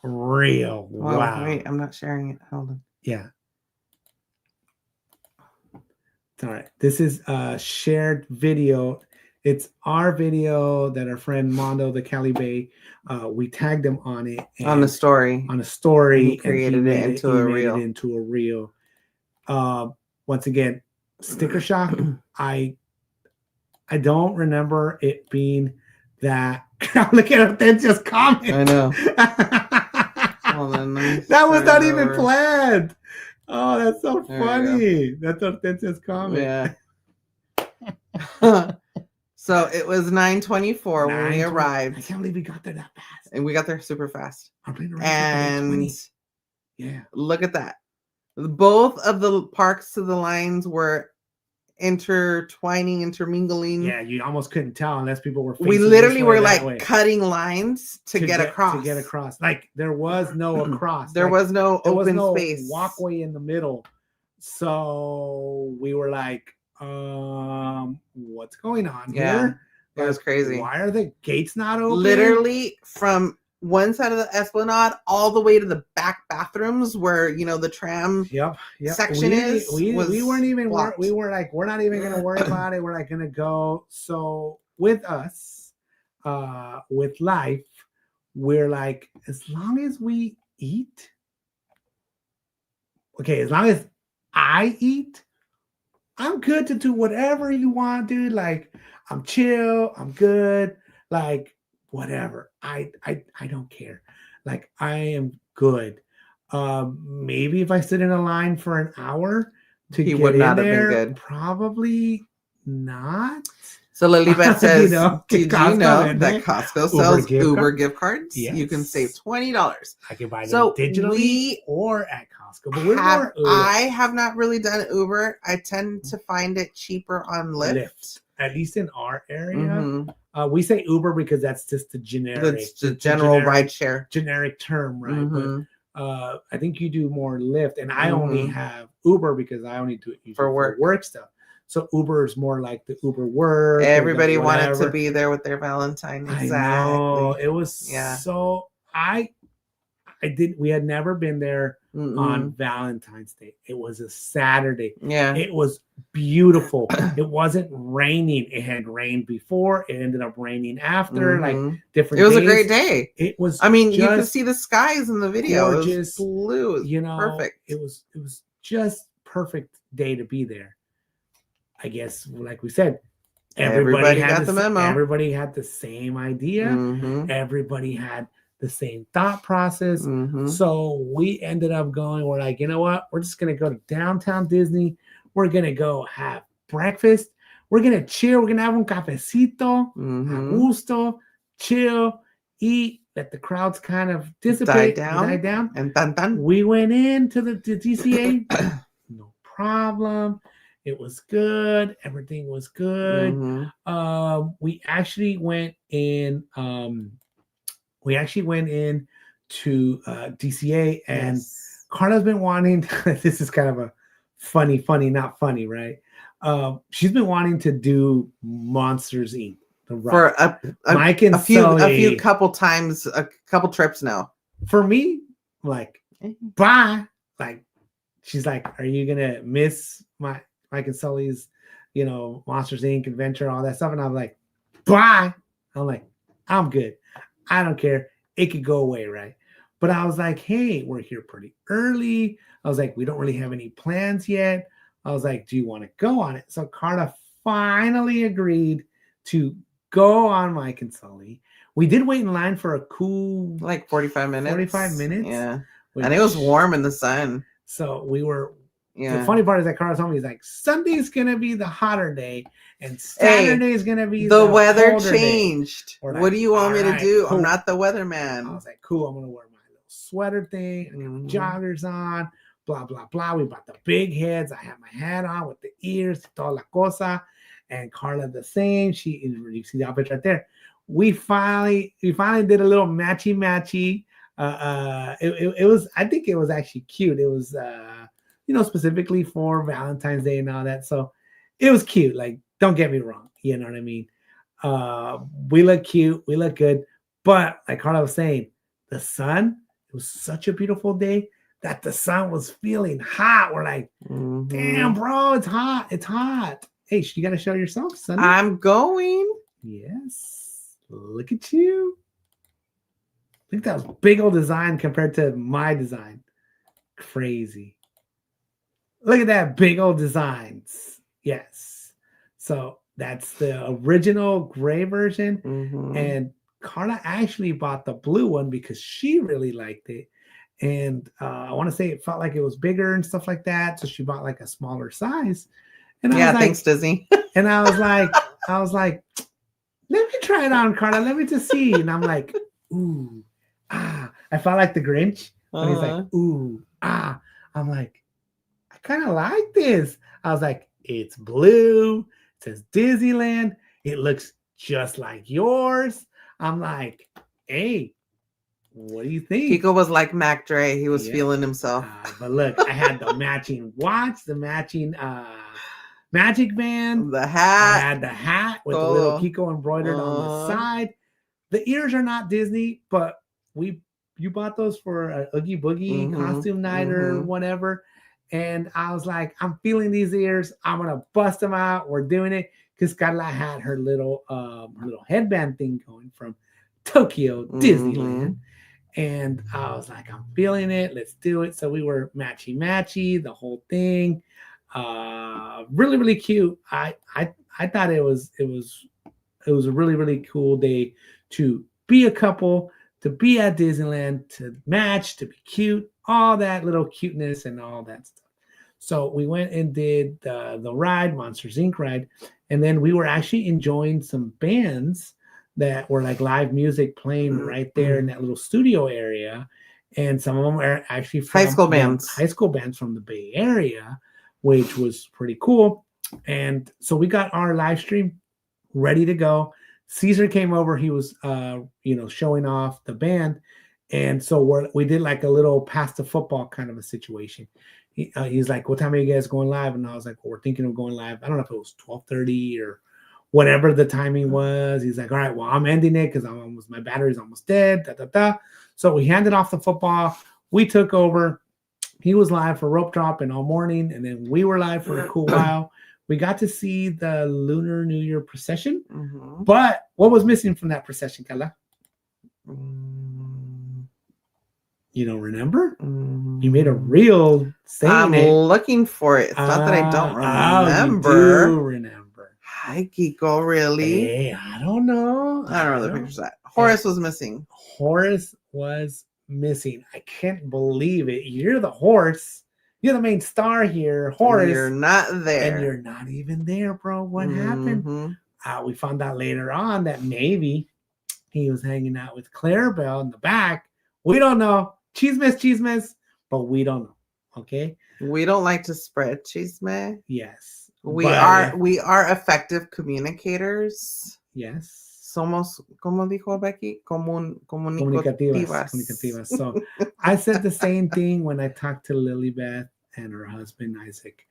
reel. Wow. Wait, I'm not sharing it. Hold on. Yeah. It's all right. This is a shared video. It's our video that our friend Mondo, the Cali Bay, we tagged him on it. On a story. On a story. And he created it into a reel. Once again, sticker shock. I don't remember it being that. Look at Hortensia's comment. I know. Hold on, that was not even planned. Oh, that's so funny. That's Hortensia's comment. Yeah. So it was 9:24 when we arrived. I can't believe we got there that fast. And we got there super fast. And look at that. Both of the parks to the lines were intermingling. Yeah, you almost couldn't tell unless people were. We literally were like cutting lines to get across. Like there was no across. There was no open space. Walkway in the middle. So we were like, what's going on here? It was crazy. Why are the gates not open? Literally from one side of the Esplanade all the way to the back bathrooms where the tram section is. We weren't even we were like, we're not even gonna worry about it. We're like gonna go. So with us, with life, we're like, as long as we eat, okay, as long as I eat, I'm good to do whatever you want, dude. Like, I'm chill, I'm good, like whatever. I don't care. Like, I am good. Maybe if I sit in a line for an hour to get in there, have been good. Probably not. So Lilibet says, did you know that Costco sells Uber gift cards? Yes. You can save $20. I can buy them digitally or at Costco. But I have not really done Uber. I tend to find it cheaper on Lyft. At least in our area. Mm-hmm. We say Uber because that's just the generic. The general rideshare. Generic term, right? Mm-hmm. But I think you do more Lyft. And I only have Uber because I only do it for work stuff. So Uber is more like the Uber work. Everybody wanted to be there with their Valentine. Exactly. I know. It was so we had never been there on Valentine's Day. It was a Saturday. Yeah. It was beautiful. It wasn't raining. It had rained before. It ended up raining after. Like different It was a great day. It was you could see the skies in the video. Gorgeous. It was blue. Perfect. It was just perfect day to be there. I guess, like we said, everybody got the memo. Everybody had the same idea. Everybody had the same thought process. Mm-hmm. So we ended up going, we're like, you know what? We're just going to go to downtown Disney. We're going to go have breakfast. We're going to chill. We're going to have un cafecito, a gusto, chill, eat, let the crowds kind of dissipate, die down. And tan. We went into the DCA, no problem. It was good. Everything was good. Mm-hmm. We actually went in. To DCA, and yes. Karla's been wanting. This is kind of a funny, not funny, right? She's been wanting to do Monsters Inc. For Mike and a few couple times, a couple trips now. For me, like, bye. Like, she's like, are you gonna miss Mike and Sully's, Monsters Inc. adventure, all that stuff? And I'm like, bye. I'm like, I'm good. I don't care. It could go away, right? But I was like, hey, we're here pretty early. I was like, we don't really have any plans yet. I was like, do you want to go on it? So Karla finally agreed to go on Mike and Sully. We did wait in line for a cool... like 45 minutes. 45 minutes. Yeah. And it was warm in the sun. So we were... Yeah. The funny part is that Karla told me, he's like, Sunday's going to be the hotter day, and Saturday is going to be the weather changed. Like, what do you want me to do? Cool. I'm not the weatherman. I was like, cool, I'm going to wear my little sweater thing. I got joggers on, blah, blah, blah. We bought the big heads. I had my hat on with the ears, toda la cosa. And Karla the same. You see the outfit right there. We finally did a little matchy. It was, I think it was actually cute. It was, specifically for Valentine's Day and all that. So it was cute. Like, don't get me wrong. You know what I mean? We look cute. We look good. But like Karla was saying, the sun, it was such a beautiful day that the sun was feeling hot. We're like, damn, bro, it's hot. It's hot. Hey, you got to show yourself, Sunday. I'm going. Yes. Look at you. I think that was big old design compared to my design. Crazy. Look at that big old designs. Yes. So that's the original gray version. And Karla actually bought the blue one because she really liked it. And I want to say it felt like it was bigger and stuff like that. So she bought like a smaller size. And I was like, thanks, Disney. And I was like, let me try it on, Karla. Let me just see. And I'm like, ooh, ah. I felt like the Grinch when he's like, ooh, ah. I'm like, I kind of like this. I was like, it's blue. It says Disneyland. It looks just like yours. I'm like, hey, what do you think? Kiko was like Mac Dre. He was feeling himself. But look, I had the matching watch, the matching magic band. The hat. I had the hat with the little Kiko embroidered on the side. The ears are not Disney, but you bought those for a Oogie Boogie costume night or whatever. And I was like, I'm feeling these ears. I'm gonna bust them out. We're doing it because Karla had her little headband thing going from Tokyo Disneyland. And I was like, I'm feeling it. Let's do it. So we were matchy, the whole thing. Really, really cute. I thought it was a really, really cool day to be a couple, to be at Disneyland, to match, to be cute, all that little cuteness and all that stuff. So we went and did the ride, Monsters Inc. ride, and then we were actually enjoying some bands that were like live music playing right there in that little studio area. And some of them are actually from high school bands from the Bay Area, which was pretty cool. And so we got our live stream ready to go. Caesar came over. He was, showing off the band. And so we did like a little pass the football kind of a situation. He's like, what time are you guys going live? And I was like, well, we're thinking of going live. I don't know if it was 12:30 or whatever the timing was. He's like, all right, well, I'm ending it because my battery's almost dead. So we handed off the football. We took over. He was live for rope drop and all morning. And then we were live for a cool while. We got to see the Lunar New Year procession. But what was missing from that procession, Karla? You don't remember? You made a reel saying I'm looking for it. It's not that I don't remember. You do remember. Hi, Kiko. Really? Hey, I don't know. I don't know the picture's at. Horace was missing. Horace was missing. I can't believe it. You're the horse. You're the main star here, Horace. And you're not there. And you're not even there, bro. What happened? We found out later on that maybe he was hanging out with Clarabelle in the back. We don't know. Chismes, but we don't know. Okay. We don't like to spread chisme. Yes. We are effective communicators. Yes. Somos, como dijo Becky, comunicativas. So I said the same thing when I talked to Lilybeth and her husband Isaac.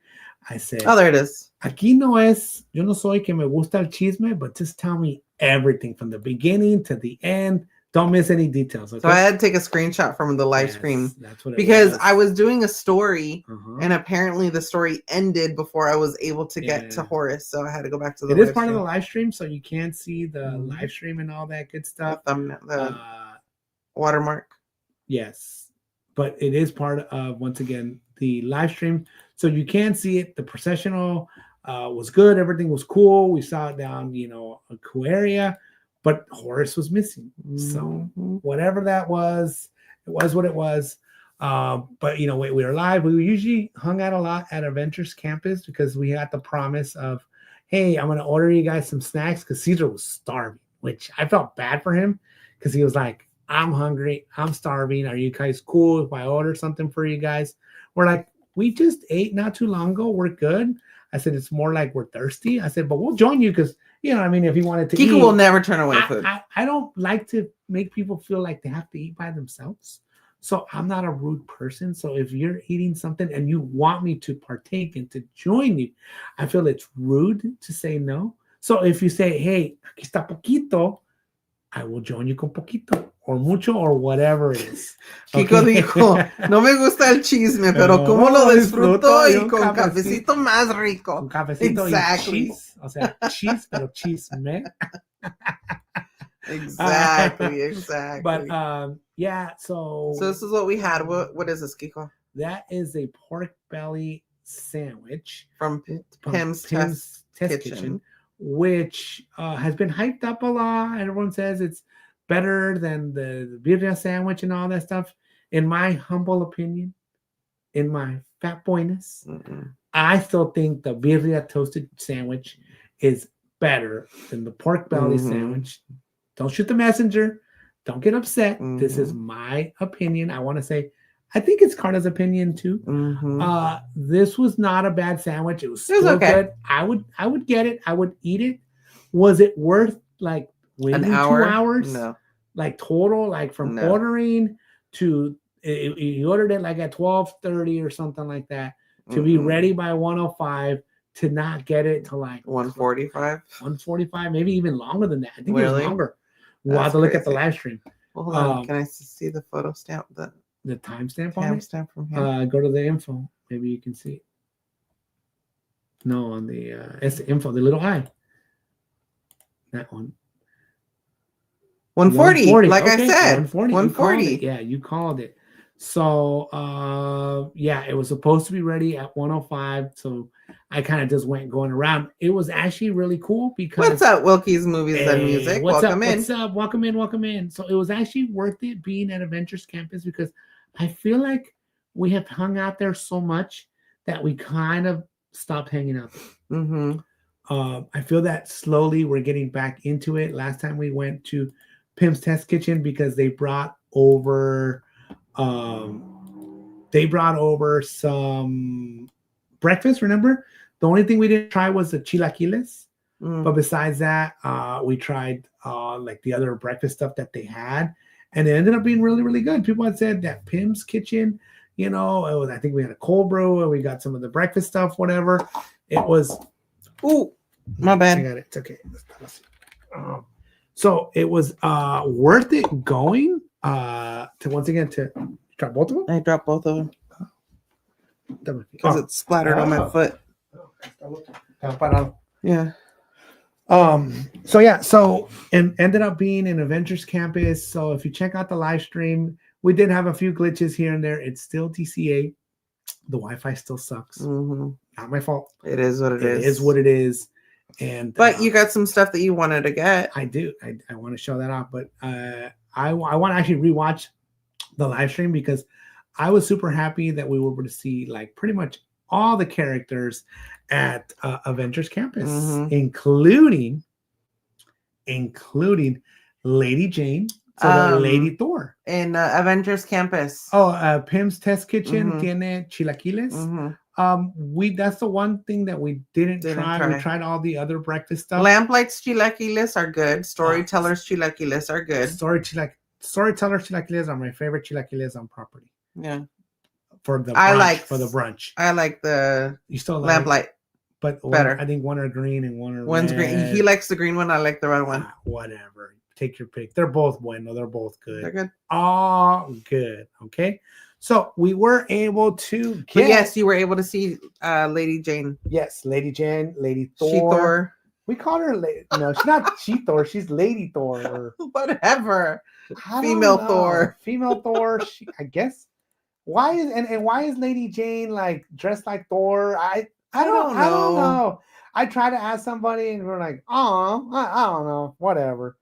I said, oh, there it is. Aquí no es, yo no soy que me gusta el chisme, but just tell me everything from the beginning to the end. Don't miss any details. Okay? So I had to take a screenshot from the live stream that's what because I was doing a story and apparently the story ended before I was able to get to Horace. So I had to go back to the It is part of the live stream, so you can see the live stream and all that good stuff. The watermark. Yes. But it is part of, once again, the live stream. So you can see it. The processional was good. Everything was cool. We saw it down, a cool area. But Horace was missing. So whatever that was, it was what it was. But, we were live. We usually hung out a lot at Adventures Campus because we had the promise of, hey, I'm going to order you guys some snacks because Caesar was starving, which I felt bad for him because he was like, I'm hungry. I'm starving. Are you guys cool if I order something for you guys? We're like, we just ate not too long ago. We're good. I said, it's more like we're thirsty. I said, but we'll join you because, if he wanted to Kiko will never turn away food. I don't like to make people feel like they have to eat by themselves. So I'm not a rude person. So if you're eating something and you want me to partake and to join you, I feel it's rude to say no. So if you say, hey, aquí está poquito, I will join you con poquito or mucho or whatever it is. Kiko dijo, no me gusta el chisme, pero como lo disfruto y con cafecito más rico. Un cafecito exactly. Y cheese. O sea, cheese, pero chisme. Exactly. But so this is what we had. What is this, Kiko? That is a pork belly sandwich from Pim's Test Kitchen. Which has been hyped up a lot. Everyone says it's better than the birria sandwich and all that stuff. In my humble opinion, in my fat boyness, I still think the birria toasted sandwich is better than the pork belly sandwich. Don't shoot the messenger. Don't get upset. This is my opinion. I want to say, I think it's Karla's opinion too. This was not a bad sandwich. It was still okay. Good. I would get it. I would eat it. Was it worth like waiting 2 hours? No. Like total, like from ordering to you ordered it like at 12:30 or something like that to be ready by 1:05 to not get it to like 1:45. 1:45, maybe even longer than that. I think it was longer. We'll have to look at the live stream. Well, hold on. Can I see the photo stamp? The timestamp on it? Timestamp from here. Go to the info. Maybe you can see it. No, on the it's the info, the little eye. That one. 140. Like okay. I said. 140. Yeah, you called it. So it was supposed to be ready at 1:05. So I kind of just went going around. It was actually really cool because what's up, Wilkie's Movies and Music? Welcome in. What's up? Welcome in. So it was actually worth it being at Adventures Campus because I feel like we have hung out there so much that we kind of stopped hanging out there. I feel that slowly we're getting back into it. Last time we went to Pim's Test Kitchen because they brought over some breakfast, remember? The only thing we didn't try was the chilaquiles. But besides that, we tried like the other breakfast stuff that they had. And it ended up being really, really good. People had said that Pim's Kitchen, I think we had a cold brew and we got some of the breakfast stuff, whatever. It was... Ooh, my bad. I got it. It's okay. So it was worth it going to drop both of them? I dropped both of them. Because it splattered on my foot. Yeah. So and ended up being in Adventures Campus. So if you check out the live stream, we did have a few glitches here and there. It's still TCA. The Wi-Fi still sucks. Not my fault. It is what it is. It is what it is. But you got some stuff that you wanted to get. I do. I want to show that off, but I want to actually rewatch the live stream because I was super happy that we were able to see like pretty much all the characters at Avengers Campus, including Lady Jane, so Lady Thor in Avengers Campus. Oh, Pim's Test Kitchen tiene chilaquiles. That's the one thing that we didn't try. We tried all the other breakfast stuff. Lamplight's chilaquiles are good. Storyteller's chilaquiles are good. Storyteller's chilaquiles are my favorite chilaquiles on property. Yeah. For the brunch. I like the Lamplight. But better. I think one are green and one are one's red. Green. He likes the green one. I like the red one. Whatever. Take your pick. They're both bueno. They're both good. They're good. All good. Okay. So we were able to get. But yes, you were able to see Lady Jane. Yes, Lady Jane, Lady Thor. She-Thor. We called her Lady. No, she's not She-Thor. She's Lady Thor. Or whatever. Female Thor. Female Thor. I guess. Why is Lady Jane like dressed like Thor? I don't know. I tried to ask somebody and we're like, oh, I don't know, whatever.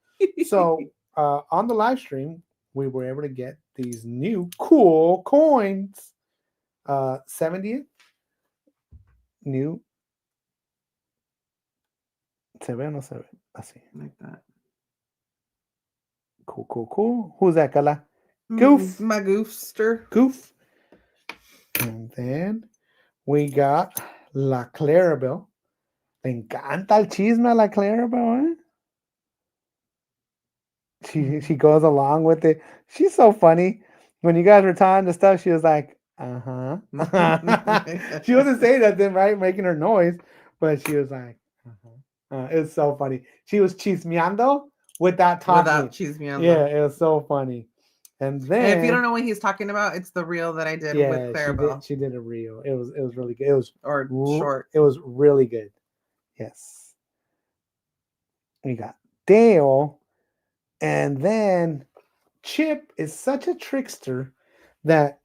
So on the live stream, we were able to get these new cool coins. 70th new. Se ve o no se ve? Así. Like that. Cool. Who's that, Karla? Goof. My goofster. Goof. And then we got La Clarabelle. Le encanta el chisme a La Clarabelle, eh? She goes along with it. She's so funny. When you guys were telling the stuff, she was like, She wasn't saying nothing, right? Making her noise, but she was like, it's so funny. She was chismeando without talking. Without chismeando. Yeah, it was so funny. And then, if you don't know what he's talking about, it's the reel that I did with Clarabelle. She did a reel. It was really good. It was short. It was really good. Yes. We got Dale, and then Chip is such a trickster that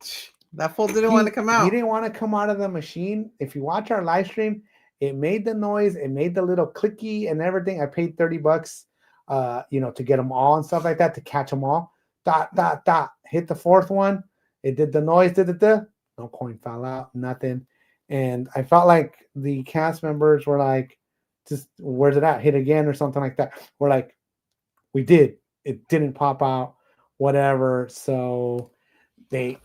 fool didn't want to come out. He didn't want to come out of the machine. If you watch our live stream, it made the noise. It made the little clicky and everything. I paid $30, to get them all and stuff like that, to catch them all. Dot. Hit the fourth one. It did the noise. No coin fell out. Nothing. And I felt like the cast members were like, just where's it at? Hit again or something like that. We're like, we did. It didn't pop out. Whatever. So they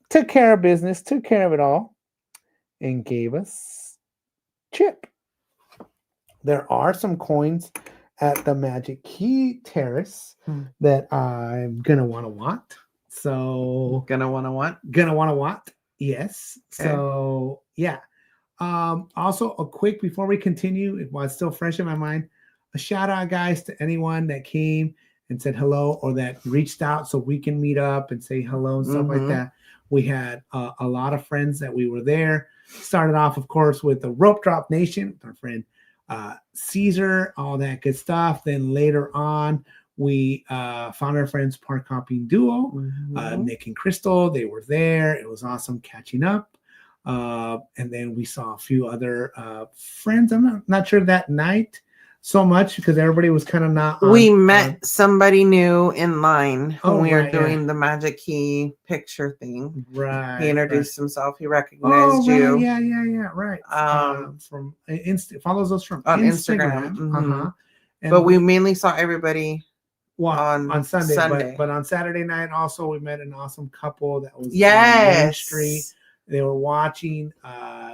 took care of business, took care of it all, and gave us Chip. There are some coins at the Magic Key Terrace that I'm gonna want. So gonna want to want. Yes. Okay. So yeah. Also a quick before we continue, while it's still fresh in my mind, a shout out, guys, to anyone that came and said hello or that reached out so we can meet up and say hello and stuff like that. We had a lot of friends that we were there. Started off, of course, with the Rope Drop Nation with our friend Caesar, all that good stuff. Then later on, we found our friends Park Hopping Duo, Nick and Crystal. They were there. It was awesome catching up. And then we saw a few other friends. I'm not sure that night so much because everybody was kind of not. We met somebody new in line when we were doing the Magic Key picture thing. Right. He introduced himself. He recognized you. Yeah. Right. From follows us from on Instagram. But we mainly saw everybody on Sunday. But on Saturday night also we met an awesome couple that was on Main Street. They were watching,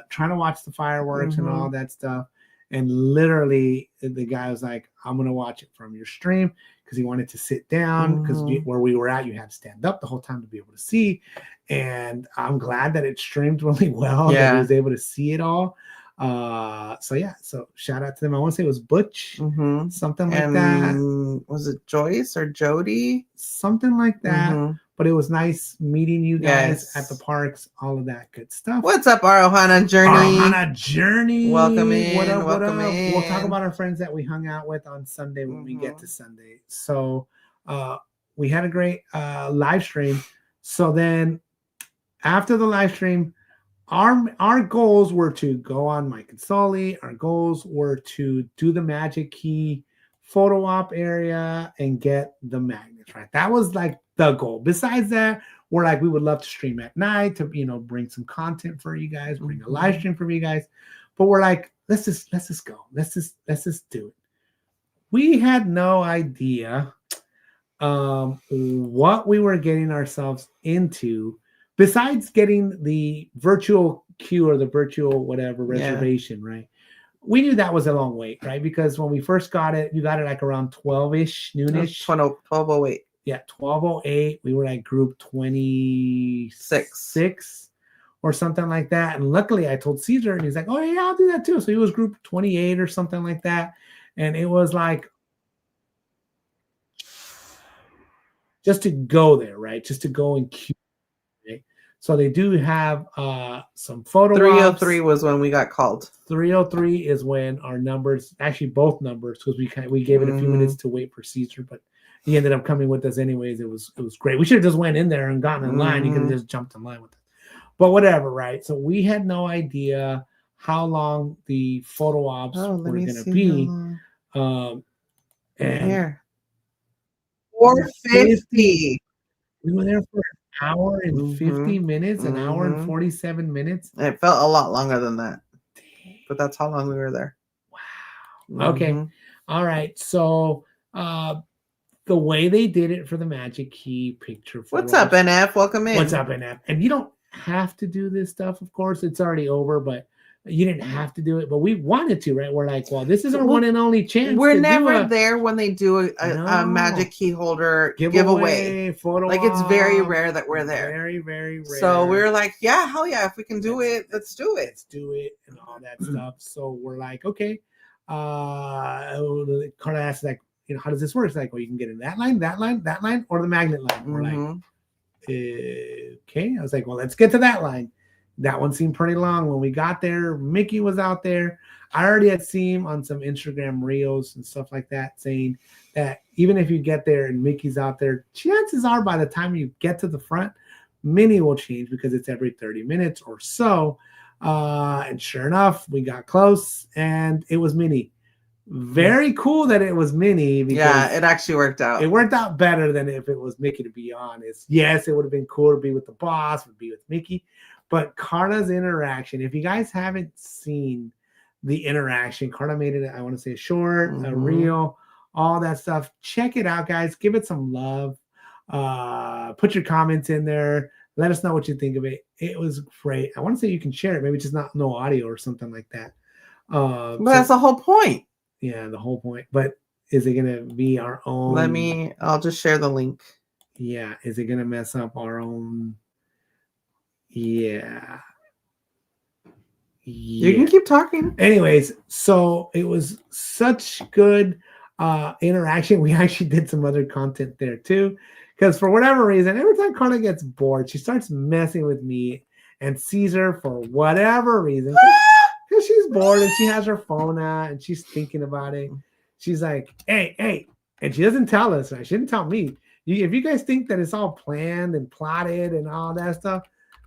trying to watch the fireworks and all that stuff. And literally, the guy was like, I'm going to watch it from your stream because he wanted to sit down because where we were at, you had to stand up the whole time to be able to see. And I'm glad that it streamed really well. That he was able to see it all. So shout out to them. I want to say it was Butch, something like that. Was it Joyce or Jody? Something like that. But it was nice meeting you guys at the parks, all of that good stuff. What's up, our Ohana Journey? Welcome in. What up? We'll talk about our friends that we hung out with on Sunday when we get to Sunday. So we had a great live stream. So then after the live stream, our goals were to go on Mike and Sully. Our goals were to do the magic key photo op area and get the magnets, right? That was like the goal. Besides that, we're like, we would love to stream at night to, bring some content for you guys, bring a live stream for you guys. But we're like, let's just go. Let's just do it. We had no idea what we were getting ourselves into, besides getting the virtual queue or the virtual whatever reservation, right? We knew that was a long wait, right? Because when we first got it, you got it like around 12-ish, noonish. 12:08. Yeah, 12:08. We were like group 26 or something like that. And luckily I told Caesar and he's like, oh yeah, I'll do that too. So he was group 28 or something like that. And it was like, just to go there, right? Just to go and queue. Right? So they do have some photo 303 was when we got called. 303 is when our numbers, actually both numbers, because we gave it a few minutes to wait for Caesar, but he ended up coming with us anyways. It was great. We should have just went in there and gotten in line. He could have just jumped in line with us. But whatever, right? So we had no idea how long the photo ops were going to be. And here. 450. We were there for an hour and 50 minutes, an hour and 47 minutes. It felt a lot longer than that. But that's how long we were there. Wow. Okay. All right. So the way they did it for the Magic Key picture. What's up, NF? Welcome in. What's up, NF? And you don't have to do this stuff, of course. It's already over, but you didn't have to do it, but we wanted to, right? We're like, well, this is our one and only chance. We're never there when they do a Magic Key holder giveaway. Photo like it's very rare that we're there. Very, very rare. So we're like, yeah, hell yeah, if we can do it, let's do it. Let's do it and all that stuff. So we're like, okay. Karla asked, like, how does this work? It's like, well, you can get in that line, or the magnet line. We're like, okay. I was like, well, let's get to that line. That one seemed pretty long. When we got there, Mickey was out there. I already had seen him on some Instagram reels and stuff like that, saying that even if you get there and Mickey's out there, chances are by the time you get to the front, Minnie will change because it's every 30 minutes or so. And sure enough, we got close and it was Minnie. Very cool that it was Minnie. Yeah, it actually worked out. It worked out better than if it was Mickey, to be honest. Yes, it would have been cool to be with the boss, would be with Mickey. But Karla's interaction, if you guys haven't seen the interaction, Karla made it, I want to say, a short, a reel, all that stuff. Check it out, guys. Give it some love. Put your comments in there. Let us know what you think of it. It was great. I want to say you can share it. Maybe just no audio or something like that. But that's the whole point. Yeah, the whole point. But is it going to be our own? I'll just share the link. Yeah. Is it going to mess up our own? Yeah. You can keep talking. Anyways, so it was such good interaction. We actually did some other content there too, because for whatever reason, every time Karla gets bored, she starts messing with me and Caesar for whatever reason, because she's bored and she has her phone out and she's thinking about it. She's like, hey, and she doesn't tell us, right? She didn't tell me. If you guys think that it's all planned and plotted and all that stuff,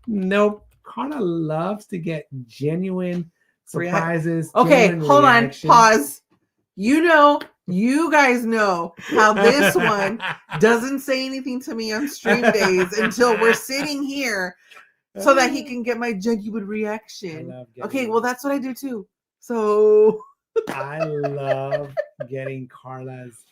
nope. Karla loves to get genuine surprises. Okay, hold on. Pause. You guys know how this one doesn't say anything to me on stream days until we're sitting here so that he can get my genuine reaction. Okay, well, that's what I do too. So I love getting Karla's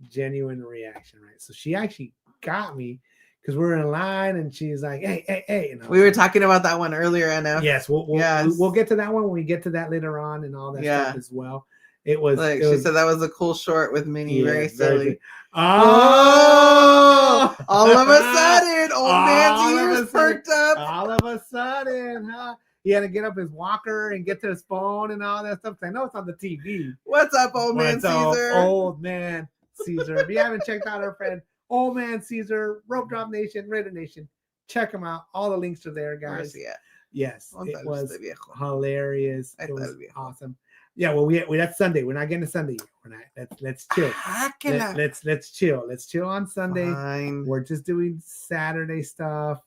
genuine reaction, right? So she actually got me because we were in line and she's like, hey. And we were talking about that one earlier, NF. Yes, we'll get to that one when we get to that later on and all that stuff as well. It was like she said that was a cool short with Minnie, very silly. Oh, all of a sudden, old man's ears perked up. All of a sudden, huh? He had to get up his walker and get to his phone and all that stuff. I know it's on the TV. What's up, old man Caesar? Old man Caesar. If you haven't checked out our friend, Old Man Caesar, Rope Drop Nation, Raider Nation, check them out. All the links are there, guys. Yes, it was hilarious. It was awesome. Yeah, well, that's Sunday. We're not getting to Sunday. We're not. Let's chill. Let's chill. Let's chill on Sunday. Fine. We're just doing Saturday stuff.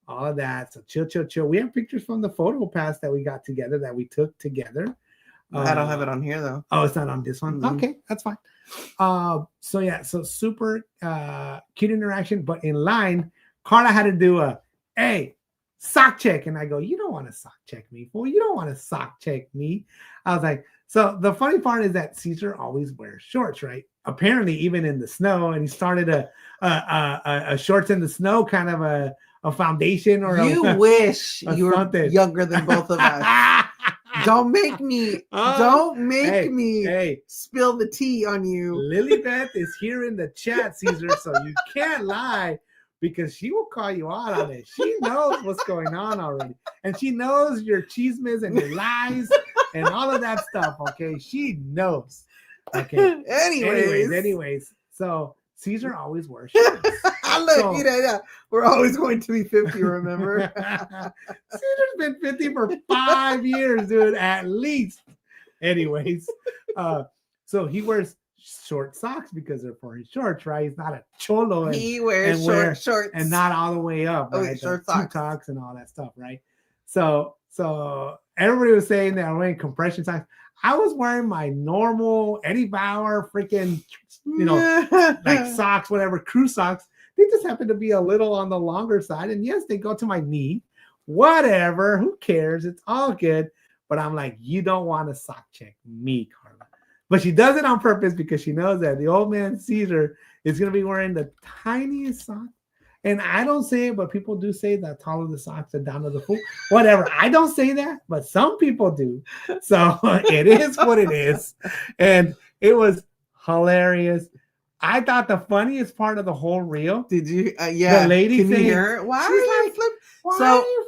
all of that. So chill. We have pictures from the photo pass that we got together that we took together. I don't have it on here though. Oh, it's not on this one. Okay, that's fine. So super cute interaction, but in line, Karla had to do a sock check, and I go, you don't want to sock check me, fool. You don't want to sock check me. I was like, so the funny part is that Caesar always wears shorts, right? Apparently, even in the snow, and he started a shorts in the snow kind of a foundation or wish you were younger than both of us. Don't make me spill the tea on you. Lilybeth is here in the chat, Caesar, so you can't lie because she will call you out on it. She knows what's going on already. And she knows your chismes and your lies and all of that stuff, okay? She knows. Okay. Anyways. So Caesar always wears shorts. Look, we're always going to be 50, remember? Caesar's been 50 for 5 years, dude, at least. Anyways, so he wears short socks because they're for his shorts, right? He's not a cholo. He wears shorts. And not all the way up, right? Short socks and all that stuff, right? So everybody was saying that I'm wearing compression socks. I was wearing my normal Eddie Bauer freaking, like socks, whatever, crew socks. They just happen to be a little on the longer side. And yes, they go to my knee. Whatever. Who cares? It's all good. But I'm like, you don't want to sock check me, Karla. But she does it on purpose because she knows that the old man Caesar is going to be wearing the tiniest sock. And I don't say it, but people do say that taller the socks, the down to the foot. Whatever. I don't say that, but some people do. So it is what it is. And it was hilarious. I thought the funniest part of the whole reel. Did you? Yeah. The lady Can saying, you hear it? Why are you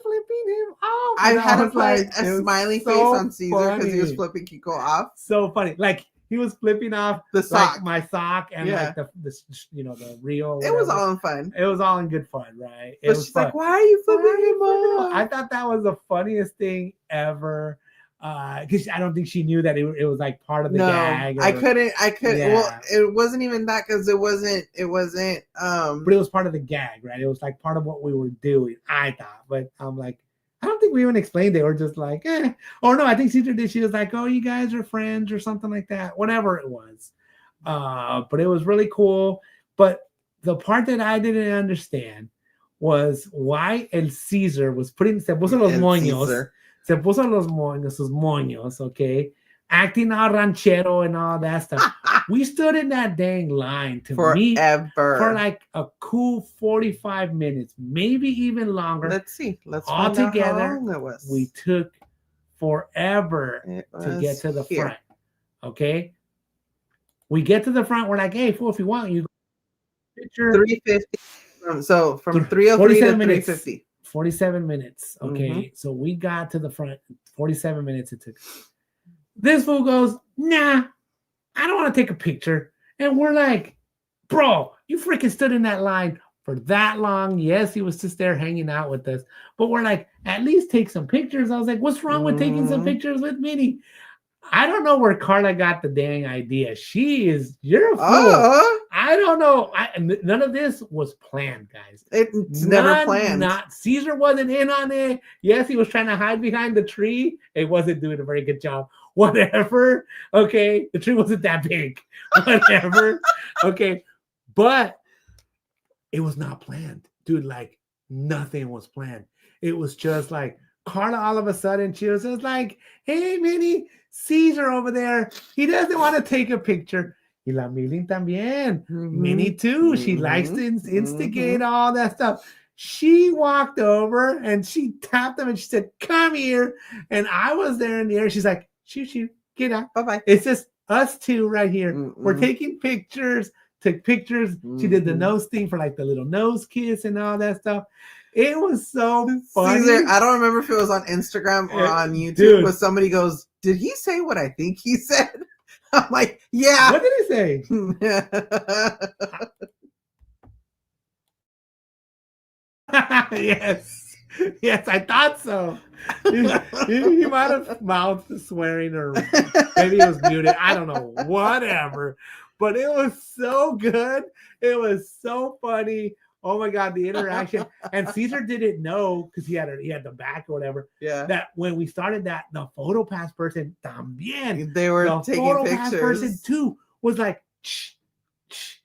flipping him off? I had to put a smiley face on Caesar because he was flipping Kiko off. So funny. Like he was flipping off the sock, like my sock, and like the reel. It was all in fun. It was all in good fun, right? But she's like, "Why are you flipping him off?" I thought that was the funniest thing ever. Because I don't think she knew that it was like part of the gag. I couldn't. Yeah. Well, it wasn't even that because it wasn't. But it was part of the gag, right? It was like part of what we were doing. I thought, but I'm like, I don't think we even explained it. We're just like, Or no, I think Caesar did. She was like, oh, you guys are friends or something like that. Whatever it was. But it was really cool. But the part that I didn't understand was why El Caesar was putting se puso los moños. Se puso sus moños, okay? Acting all ranchero and all that stuff. We stood in that dang line to meet for like a cool 45 minutes, maybe even longer. Let's see. Let's all find together. Out how long it was. We took forever to get to the front. Okay? We get to the front. We're like, hey, fool, if you want, you picture 350. So from 303 to 350. 47 minutes. Okay. So we got to the front. 47 minutes it took. This fool goes, nah, I don't want to take a picture. And we're like, bro, you freaking stood in that line for that long. Yes, he was just there hanging out with us. But we're like, at least take some pictures. I was like, what's wrong with taking some pictures with Minnie? I don't know where Karla got the dang idea. You're a fool. I don't know. None of this was planned, guys. It's never planned. Caesar wasn't in on it. Yes, he was trying to hide behind the tree. It wasn't doing a very good job. Whatever. Okay. The tree wasn't that big. Whatever. Okay. But it was not planned. Dude, like nothing was planned. It was just like Karla all of a sudden, she was just like, hey, Minnie, Caesar over there, he doesn't want to take a picture. Y la Milin también. Minnie too. She likes to instigate all that stuff. She walked over and she tapped him and she said, come here. And I was there in the air. She's like, shoot, get out. Bye-bye. It's just us two right here. We're taking pictures. Took pictures. She did the nose thing for like the little nose kiss and all that stuff. It was so funny. Caesar, I don't remember if it was on Instagram or on YouTube, but somebody goes, did he say what I think he said? I'm like, yeah. What did he say? Yes, I thought so. He might have mouthed swearing or maybe it was muted. I don't know. Whatever. But it was so good. It was so funny. Oh my God, the interaction. And Caesar didn't know because he had the back or whatever. Yeah. That when we started that, the photo pass person también. They were the taking photo pictures. pass person too was like,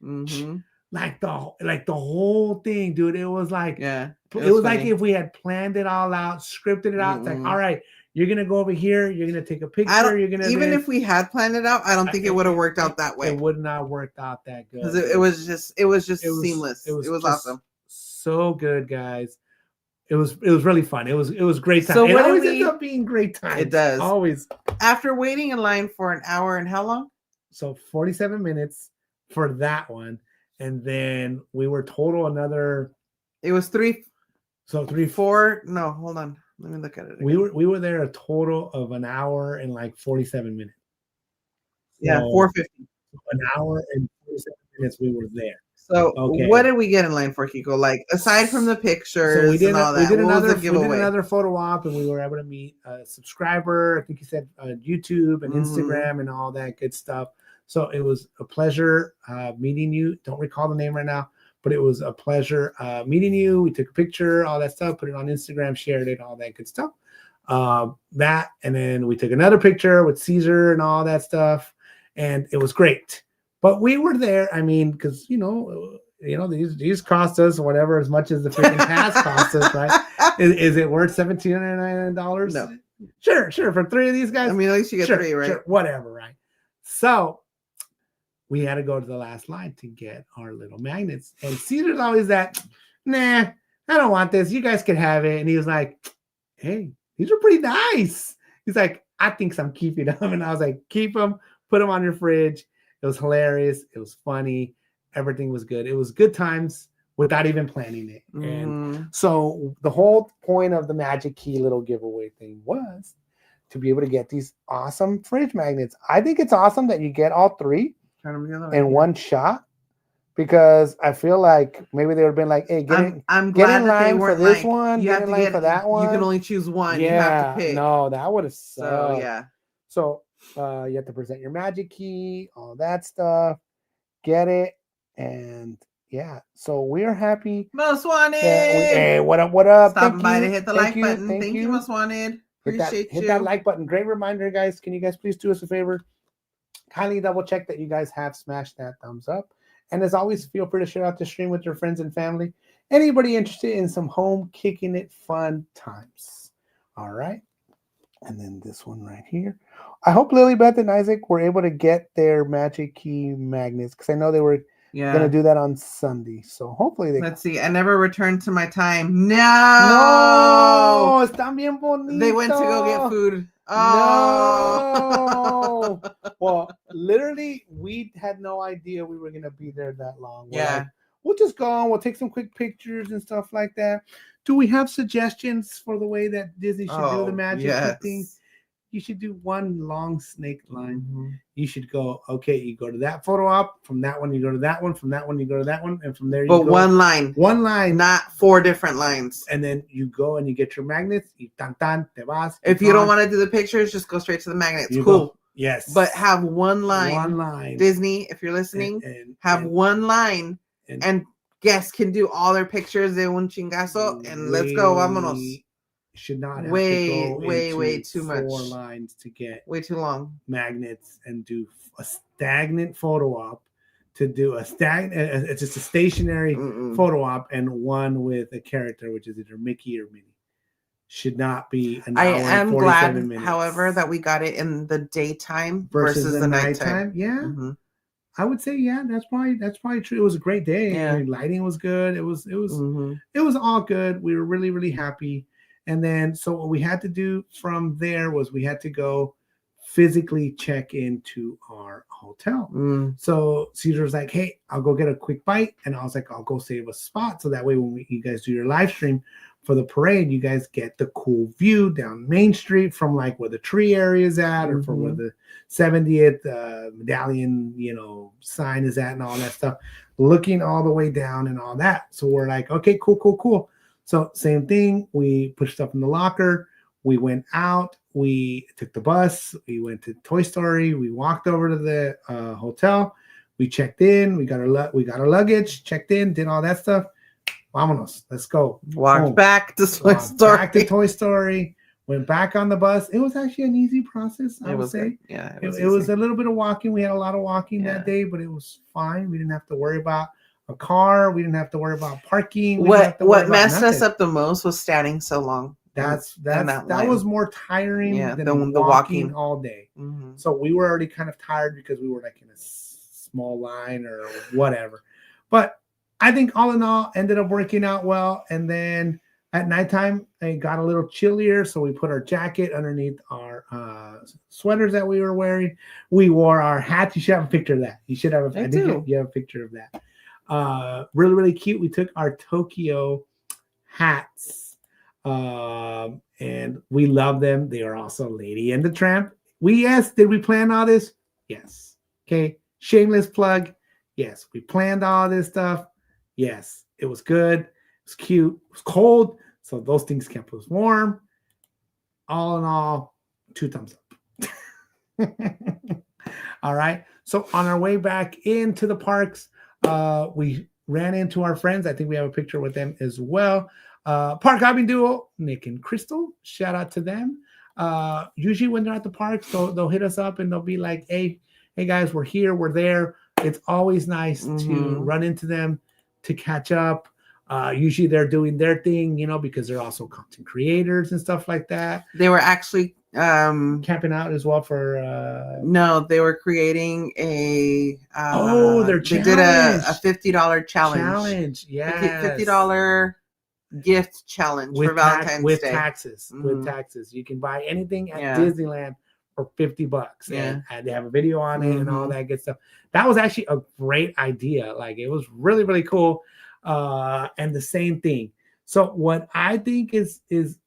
Mm-hmm. like the whole thing, dude. It was like, yeah. It was like if we had planned it all out, scripted it out. It's like, all right, you're gonna go over here, you're gonna take a picture, you're gonna even if we had planned it out, I don't think it would have worked out that way. It would not worked out that good. Because it was just seamless. It was awesome. So good, guys. It was really fun. It was great time. So it always ends up being great time. It does. Always. After waiting in line for an hour and how long? So 47 minutes for that one. And then we were total another. It was 3. So 3, 4. No, hold on. Let me look at it again. We were there a total of an hour and like 47 minutes. Yeah, 4:50. An hour and 47 minutes we were there. So what did we get in line for, Kiko? Like aside from the pictures, we did another photo op, and we were able to meet a subscriber. I think you said YouTube and Instagram and all that good stuff. So it was a pleasure meeting you. Don't recall the name right now, but it was a pleasure meeting you. We took a picture, all that stuff, put it on Instagram, shared it, all that good stuff. That, and then we took another picture with Caesar and all that stuff, and it was great. But we were there, I mean, because you know, these cost us whatever as much as the freaking pass cost us, right? Is it worth $1,799? No. Sure. For 3 of these guys, I mean, at least you get 3, right? Sure, whatever, right? So we had to go to the last line to get our little magnets. And Caesar's always that, nah, I don't want this. You guys can have it. And he was like, hey, these are pretty nice. He's like, I think I'm keeping them. And I was like, keep them, put them on your fridge. It was hilarious. It was funny. Everything was good. It was good times without even planning it. And so the whole point of the Magic Key little giveaway thing was to be able to get these awesome fridge magnets. I think it's awesome that you get all 3 in one shot, because I feel like maybe they would have been like, hey, I'm glad in line for this one, you get in line for that one. You can only choose one. Yeah, you have to pick. No, that would have sucked. So yeah. So you have to present your Magic Key, all that stuff, get it, and yeah. So we are happy. Most Wanted. Hey, what up? Stopping by to hit the like button. Thank you, Most Wanted. Appreciate you. Hit that like button. Great reminder, guys. Can you guys please do us a favor? Kindly double check that you guys have smashed that thumbs up. And as always, feel free to share out the stream with your friends and family. Anybody interested in some home kicking it fun times. All right. And then this one right here. I hope Lily Beth and Isaac were able to get their Magic Key magnets, because I know they were going to do that on Sunday. So hopefully they... Let's see. I never returned to my time. No, están bien bonitos. They went to go get food. Oh. No. Well, literally, we had no idea we were going to be there that long. We'll just go on. We'll take some quick pictures and stuff like that. Do we have suggestions for the way that Disney should do the Magic Key thing? You should do one long snake line. You should go, okay, you go to that photo op. From that one, you go to that one. From that one, you go to that one. And from there, you go. But one line. One line. Not 4 different lines. And then you go and you get your magnets. Y tan, te vas. If you don't want to do the pictures, just go straight to the magnets. Cool. Go. Yes. But have one line. One line. Disney, if you're listening, have one line. And guests can do all their pictures de un chingazo. And let's go. Vámonos. Should not have way too much. 4 lines to get way too long magnets and do a stagnant photo op. To do a stagnant, it's just a stationary photo op, and one with a character, which is either Mickey or Minnie. Should not be an hour. I am glad, minutes. However, that we got it in the daytime versus the nighttime. Yeah. I would say, that's probably true. It was a great day. I mean, lighting was good. It was all good. We were really, really happy. And then, so what we had to do from there was we had to go physically check into our hotel. So Caesar was like, hey, I'll go get a quick bite. And I was like, I'll go save a spot. So that way, when you guys do your live stream for the parade, you guys get the cool view down Main Street from like where the tree area is at, or from where the 70th medallion, sign is at and all that stuff, looking all the way down and all that. So we're like, okay, cool. So same thing. We put stuff in the locker. We went out. We took the bus. We went to Toy Story. We walked over to the hotel. We checked in. We got our luggage. Checked in. Did all that stuff. Vámonos. Let's go. Walked back to Toy Story. Back to Toy Story. Went back on the bus. It was actually an easy process, I would say. Good. Yeah, it was a little bit of walking. We had a lot of walking that day, but it was fine. We didn't have to worry about a car. We didn't have to worry about parking. What messed us up the most was standing so long. That was more tiring than the walking all day. Mm-hmm. So we were already kind of tired because we were like in a small line or whatever. But I think all in all, ended up working out well. And then at nighttime, it got a little chillier, so we put our jacket underneath our sweaters that we were wearing. We wore our hats. You should have a picture of that. You should have. I think you have a picture of that. Really, really cute. We took our Tokyo hats, and we love them. They are also Lady and the Tramp. Did we plan all this? Yes. Okay. Shameless plug. Yes, we planned all this stuff. Yes, it was good. It was cute. It was cold. So those things kept us warm. All in all, 2 thumbs up. All right. So on our way back into the parks, we ran into our friends. I think we have a picture with them as well. Park hopping duo, Nick and Crystal. Shout out to them. Usually when they're at the parks, they'll hit us up and they'll be like, hey guys, we're here, we're there. It's always nice to run into them, to catch up. Usually they're doing their thing, because they're also content creators and stuff like that. They were actually camping out as well for no, they were creating a their challenge. They did a $50 challenge. Yes. $50 gift challenge for Valentine's Day. With taxes. You can buy anything at Disneyland for $50. And they have a video on it and all that good stuff. That was actually a great idea. Like, it was really, really cool. And the same thing. So what I think is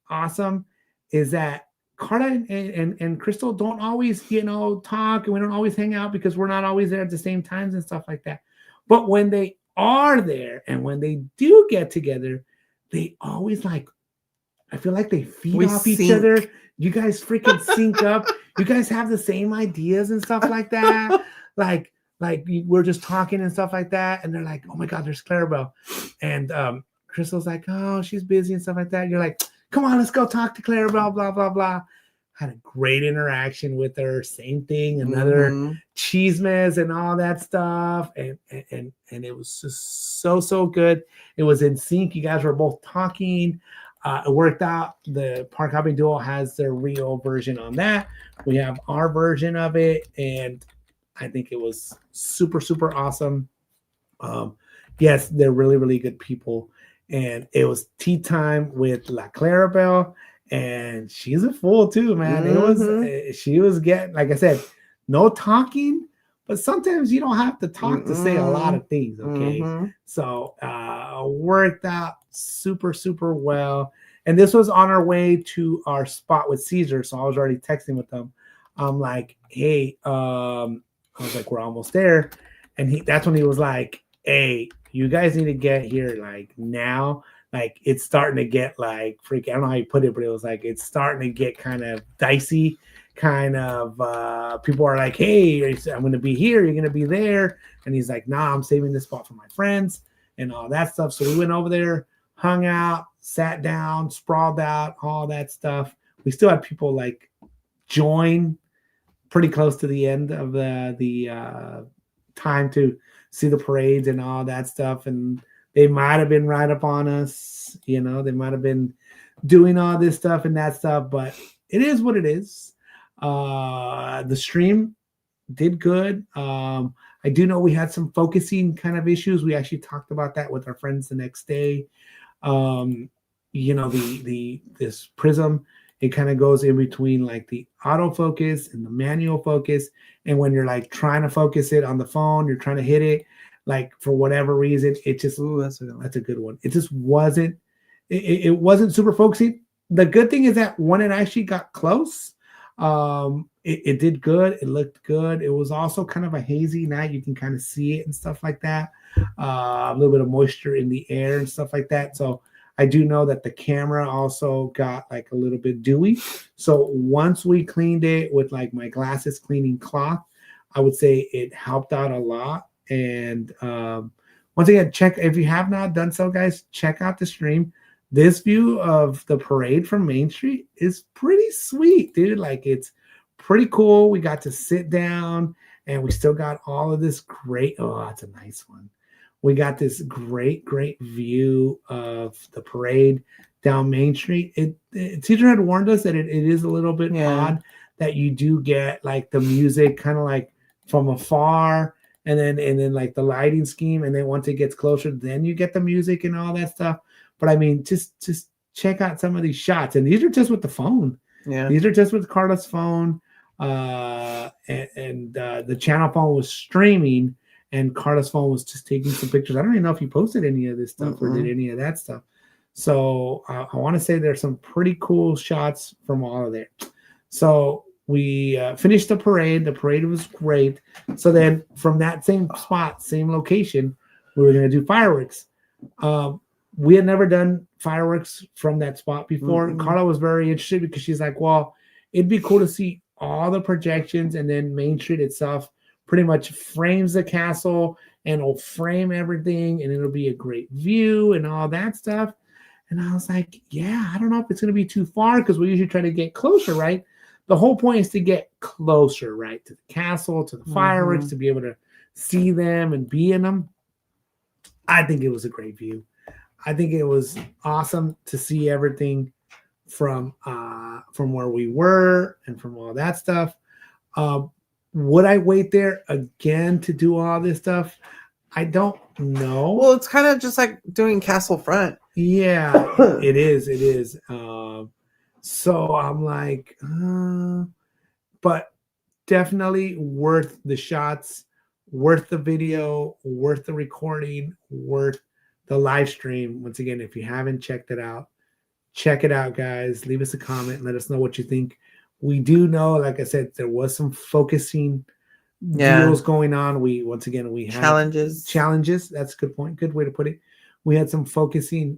awesome is that Karla and Crystal don't always, talk, and we don't always hang out because we're not always there at the same times and stuff like that. But when they are there and when they do get together, they always I feel like they feed off each other. You guys freaking sync up. You guys have the same ideas and stuff like that. Like we're just talking and stuff like that. And they're like, oh my God, there's Clarabelle. And Crystal's like, oh, she's busy and stuff like that. You're like, come on, let's go talk to Clarabelle, blah, blah, blah. Had a great interaction with her. Same thing, another chismes and all that stuff. And it was just so good. It was in sync. You guys were both talking. It worked out. The Park Hopping Duo has their Rio version on that. We have our version of it. And I think it was super, super awesome. Yes, they're really, really good people. And it was tea time with La Clarabelle. And she's a fool too, man. She was getting, like I said, no talking, but sometimes you don't have to talk to say a lot of things, okay? So worked out super, super well. And this was on our way to our spot with Caesar. So I was already texting with them. I'm like, hey, I was like, we're almost there. And that's when he was like, hey, you guys need to get here like now. Like, it's starting to get like freaking, I don't know how you put it, but it was like, it's starting to get kind of dicey. Kind of people are like, hey, I'm going to be here. You're going to be there. And he's like, nah, I'm saving this spot for my friends and all that stuff. So we went over there, hung out, sat down, sprawled out, all that stuff. We still had people like join pretty close to the end of the time to see the parades and all that stuff. And they might have been right up on us, they might have been doing all this stuff and that stuff, but it is what it is. The stream did good. I do know we had some focusing kind of issues. We actually talked about that with our friends the next day. This prism, it kind of goes in between like the autofocus and the manual focus. And when you're like trying to focus it on the phone, you're trying to hit it, like for whatever reason, it just, that's a good one. It just wasn't, it wasn't super focusing. The good thing is that when it actually got close, it did good. It looked good. It was also kind of a hazy night. You can kind of see it and stuff like that. A little bit of moisture in the air and stuff like that. So I do know that the camera also got like a little bit dewy. So once we cleaned it with like my glasses cleaning cloth, I would say it helped out a lot. And when Once again, if you have not done so, guys, check out the stream. This view of the parade from Main Street is pretty sweet, dude. Like, it's pretty cool. We got to sit down and we still got all of this great, oh, that's a nice one. We got this great view of the parade down Main Street. Teacher had warned us that it is a little bit odd that you do get like the music kind of like from afar, and then like the lighting scheme, and then once it gets closer, then you get the music and all that stuff. But I mean, just check out some of these shots, and these are just with the phone. Yeah, these are just with Karla's phone, and the channel phone was streaming, and Karla's phone was just taking some pictures. I don't even know if he posted any of this stuff or did any of that stuff. So I want to say there's some pretty cool shots from all of there. So we finished the parade. The parade was great. So then from that same spot, same location, we were going to do fireworks. We had never done fireworks from that spot before. Karla was very interested because she's like, well, it'd be cool to see all the projections, and then Main Street itself pretty much frames the castle and it'll frame everything, and it'll be a great view and all that stuff. And I was like, yeah, I don't know if it's going to be too far, because we usually try to get closer, right? The whole point is to get closer, right? To the castle, to the fireworks, to be able to see them and be in them. I think it was a great view. I think it was awesome to see everything from where we were and from all that stuff. Would I wait there again to do all this stuff? I don't know. Well, it's kind of just like doing Castle Front. Yeah, it is. It is. So I'm like, but definitely worth the shots, worth the video, worth the recording, worth the live stream. Once again, if you haven't checked it out, check it out, guys. Leave us a comment and let us know what you think. We do know, like I said, there was some focusing deals going on. We had challenges. That's a good point. Good way to put it. We had some focusing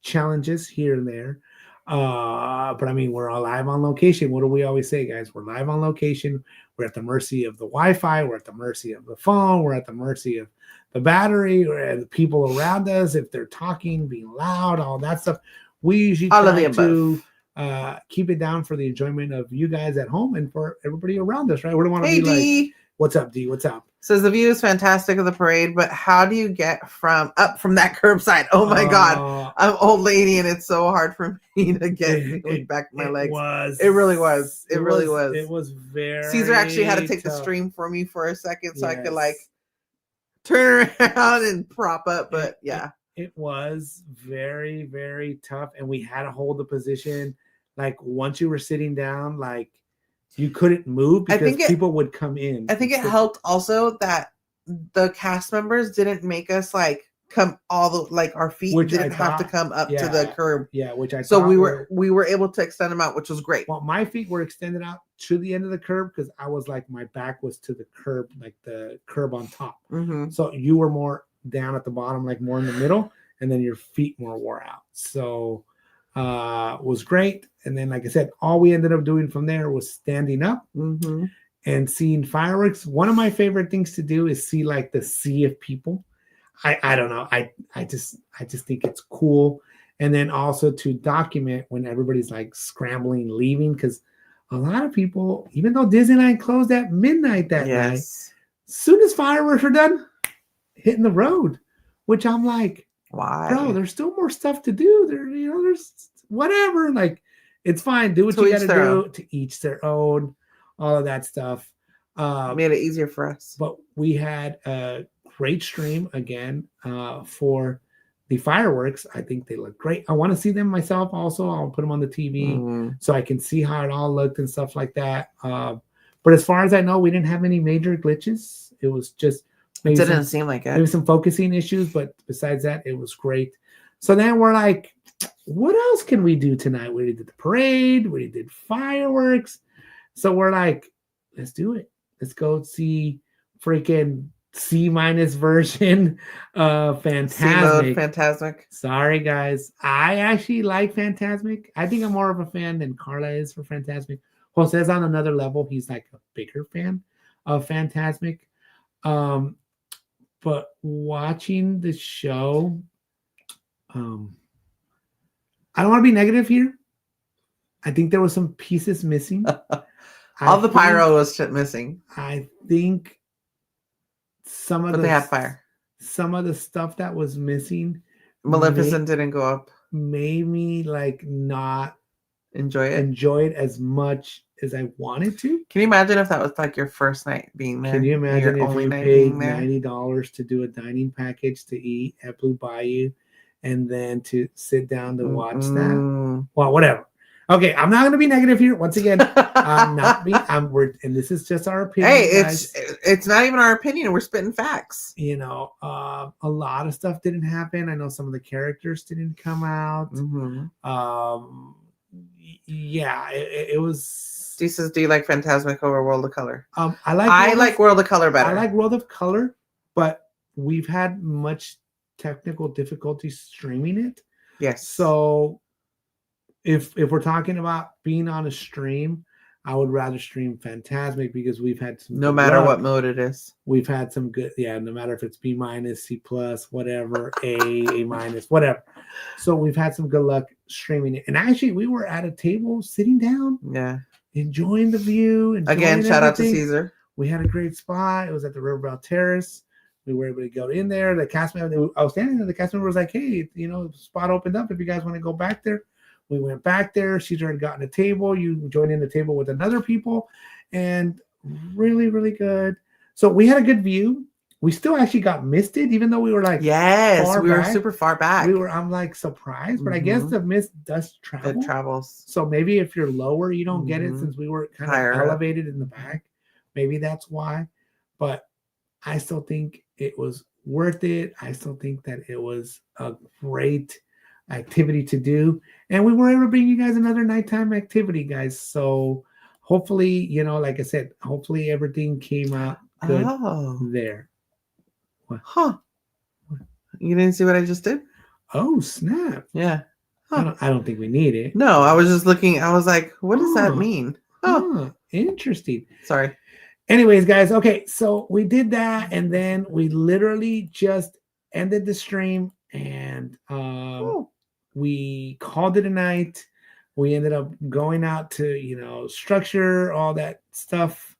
challenges here and there. But I mean, we're all live on location. What do we always say, guys? We're live on location. We're at the mercy of the Wi-Fi. We're at the mercy of the phone. We're at the mercy of the battery, or the people around us, if they're talking, being loud, all that stuff. We usually try to keep it down for the enjoyment of you guys at home and for everybody around us, right? We don't want to be D. like, what's up, D? What's up? Says the view is fantastic of the parade, but how do you get up from that curbside? Oh my God. I'm an old lady and it's so hard for me to get back my legs. It really was. It really was. It was very Caesar actually had to take the stream for me for a second so I could like turn around and prop up. But it was very, very tough. And we had to hold the position. Like once you were sitting down, like you couldn't move because people would come in. I think it helped also that the cast members didn't make us like come all the like our feet didn't have to come up to the curb. Yeah, which I so we were able to extend them out, which was great. Well, my feet were extended out to the end of the curb because I was like my back was to the curb, like the curb on top. So you were more down at the bottom, like more in the middle, and then your feet more wore out. So was great. And then, like I said, all we ended up doing from there was standing up and seeing fireworks. One of my favorite things to do is see like the sea of people. I don't know. I just think it's cool. And then also to document when everybody's like scrambling, leaving, because a lot of people, even though Disneyland closed at midnight that night, as soon as fireworks are done, hitting the road, which I'm like, why, bro? There's still more stuff to do. There's whatever. Like, it's fine. Do what you got to do. To each their own. All of that stuff. Made it easier for us. But we had a great stream again for the fireworks. I think they look great. I want to see them myself. Also, I'll put them on the TV so I can see how it all looked and stuff like that. But as far as I know, we didn't have any major glitches. It was just. It didn't seem like it. Maybe some focusing issues, but besides that, it was great. So then we're like, what else can we do tonight? We did the parade. We did fireworks. So we're like, let's do it. Let's go see freaking C- version of Fantasmic. Sorry, guys. I actually like Fantasmic. I think I'm more of a fan than Karla is for Fantasmic. Jose's on another level. He's like a bigger fan of Fantasmic. But watching the show, I don't want to be negative here. I think there were some pieces missing. All the pyro was shit missing. I think they had fire. Some of the stuff that was missing, Maleficent didn't go up. Made me like not enjoy it as much as I wanted to. Can you imagine if that was like your first night being there? Can you imagine if you paid $90 to do a dining package to eat at Blue Bayou and then to sit down to watch that? Well, whatever. Okay, I'm not going to be negative here. Once again, and this is just our opinion. Hey, it's not even our opinion. We're spitting facts. You know, a lot of stuff didn't happen. I know some of the characters didn't come out. Yeah, it was. He says, "Do you like Phantasmic over World of Color?" I like World of Color better. I like World of Color, but we've had much technical difficulty streaming it. Yes. So if we're talking about being on a stream, I would rather stream Phantasmic because we've had some. No matter what mode it is, we've had some good. Yeah, no matter if it's B-, C+, whatever, A minus, whatever. So we've had some good luck streaming it. And actually, we were at a table sitting down. Yeah. Enjoying the view. Again, shout out to Caesar. We had a great spot. It was at the Rivervale Terrace. We were able to go in there. The cast member, I was standing there. The cast member was like, "Hey, you know, the spot opened up. If you guys want to go back there." We went back there. Caesar had gotten a table. You joined in the table with another people, and really, really good. So we had a good view. We still actually got misted, even though we were like, we were super far back. I'm like surprised, but I guess the mist does travel. It travels. So maybe if you're lower, you don't get it since we were kind of elevated in the back. Maybe that's why. But I still think it was worth it. I still think that it was a great activity to do, and we were able to bring you guys another nighttime activity, guys. So hopefully, you know, like I said, hopefully everything came out good there. What? Huh? You didn't see what I just did? Oh snap! Yeah. Huh. I don't think we need it. No, I was just looking. I was like, what does that mean? Interesting. Sorry. Anyways, guys. Okay, so we did that, and then we literally just ended the stream, and we called it a night. We ended up going out to, you know, structure all that stuff.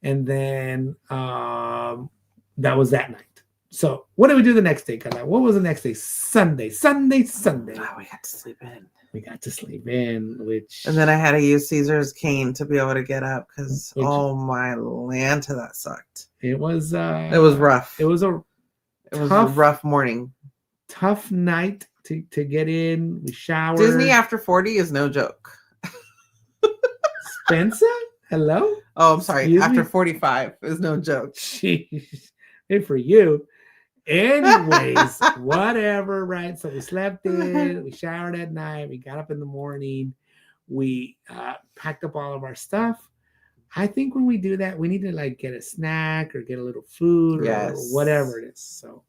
And then that was that night. So what did we do the next day, Karla? What was the next day? Sunday. Oh, we got to sleep in. Which... And then I had to use Caesar's cane to be able to get up because, oh my Lanta, that sucked. It was rough. It was a rough morning. Tough night to get in. We showered. Disney after 40 is no joke. Spencer? Hello? Oh, I'm sorry. After 45 is no joke. Jeez. Good for you. Anyways, whatever, right? So we slept in, we showered at night, we got up in the morning, we packed up all of our stuff. I think when we do that, we need to like get a snack or get a little food or whatever it is. So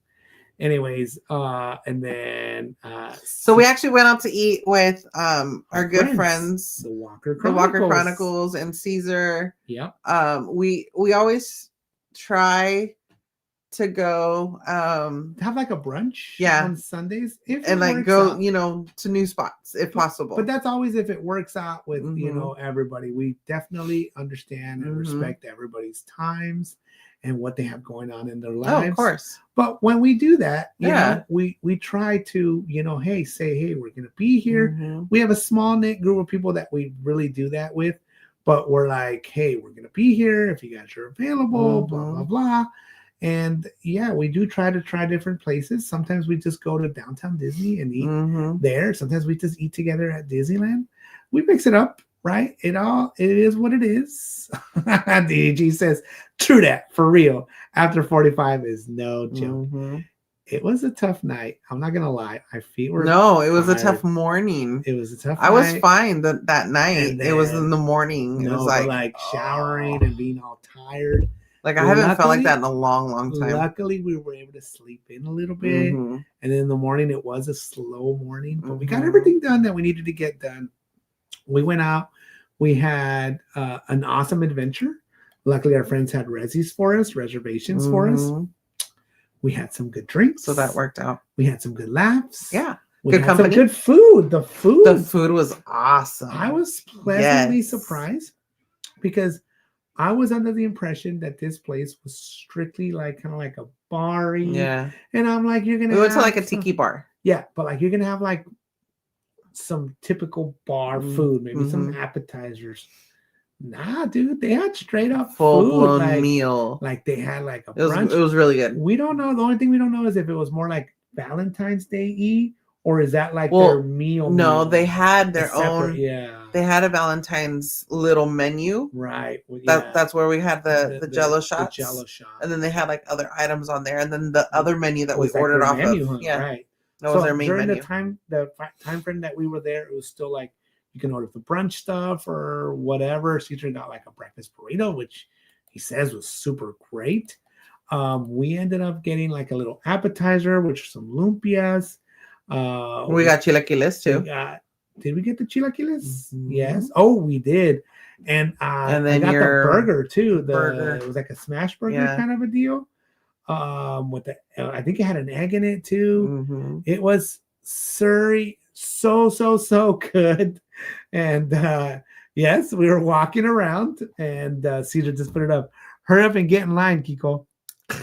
anyways, and then so we actually went out to eat with our good friends, the Walker Chronicles and Caesar. Yep. We always try to go have like a brunch on Sundays and like go out, you know, to new spots if possible. But that's always if it works out with you know, everybody. We definitely understand and respect everybody's times and what they have going on in their lives. Oh, of course. But when we do that, you know, we try to, you know, say, we're gonna be here. We have a small knit group of people that we really do that with, but we're like, hey, we're gonna be here if you guys are available, blah blah blah. And yeah, we do try to try different places. Sometimes we just go to downtown Disney and eat there. Sometimes we just eat together at Disneyland. We mix it up, right? It is what it is. DG says, true that, for real. After 45 is no joke. It was a tough night. I'm not gonna lie. My feet were it was a tough morning. It was a tough I was fine that night. It was in the morning. It was like showering and being all tired. Like I haven't felt like that in a long time. Luckily, we were able to sleep in a little bit, and then in the morning it was a slow morning, but we got everything done that we needed to get done. We went out. We had an awesome adventure. Luckily, our friends had reservations for us. We had some good drinks. So that worked out. We had some good laughs. Yeah. We Good had company. some good food. The food was awesome. I was pleasantly surprised because I was under the impression that this place was strictly like kind of like a bar. Yeah. And I'm like, you're gonna. We went to like a tiki bar. Yeah, but like you're gonna have like some typical bar food, maybe some appetizers. Nah, dude, they had straight up full food, blown meal. Like they had like a brunch. It was really good. We don't know. The only thing we don't know is if it was more like Valentine's Day or is that like their meal? No, they had their own. Yeah, they had a Valentine's little menu. Right. Well, that's where we had the Jello shots. The Jello shot, and then they had like other items on there, and then the other menu that we ordered off of. Huh? Yeah, right. That was their main menu. During the time frame that we were there, it was still like you can order the brunch stuff or whatever. Caesar got like a breakfast burrito, which he says was super great. We ended up getting like a little appetizer, which are some lumpias. We got chilaquiles too. Did we get the chilaquiles? Mm-hmm. Yes. Oh, we did. And then I got the burger too. It was like a smash burger kind of a deal. With I think it had an egg in it too. Mm-hmm. It was so good. And yes, we were walking around and Caesar just put it up. Hurry up and get in line, Kiko.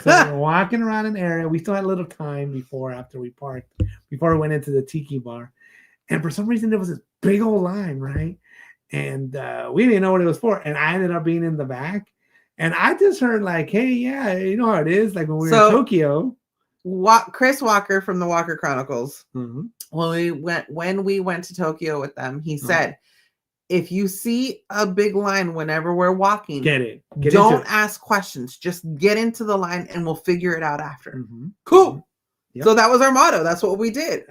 So we were walking around an area. We still had a little time after we parked, before we went into the tiki bar. And for some reason, there was this big old line, right? And we didn't know what it was for. And I ended up being in the back. And I just heard like, hey, yeah, you know how it is. Like when we were in Tokyo. Chris Walker from the Walker Chronicles, when we went to Tokyo with them, he said, if you see a big line whenever we're walking, don't ask questions. Just get into the line and we'll figure it out after. Mm-hmm. Cool. Yep. So that was our motto. That's what we did.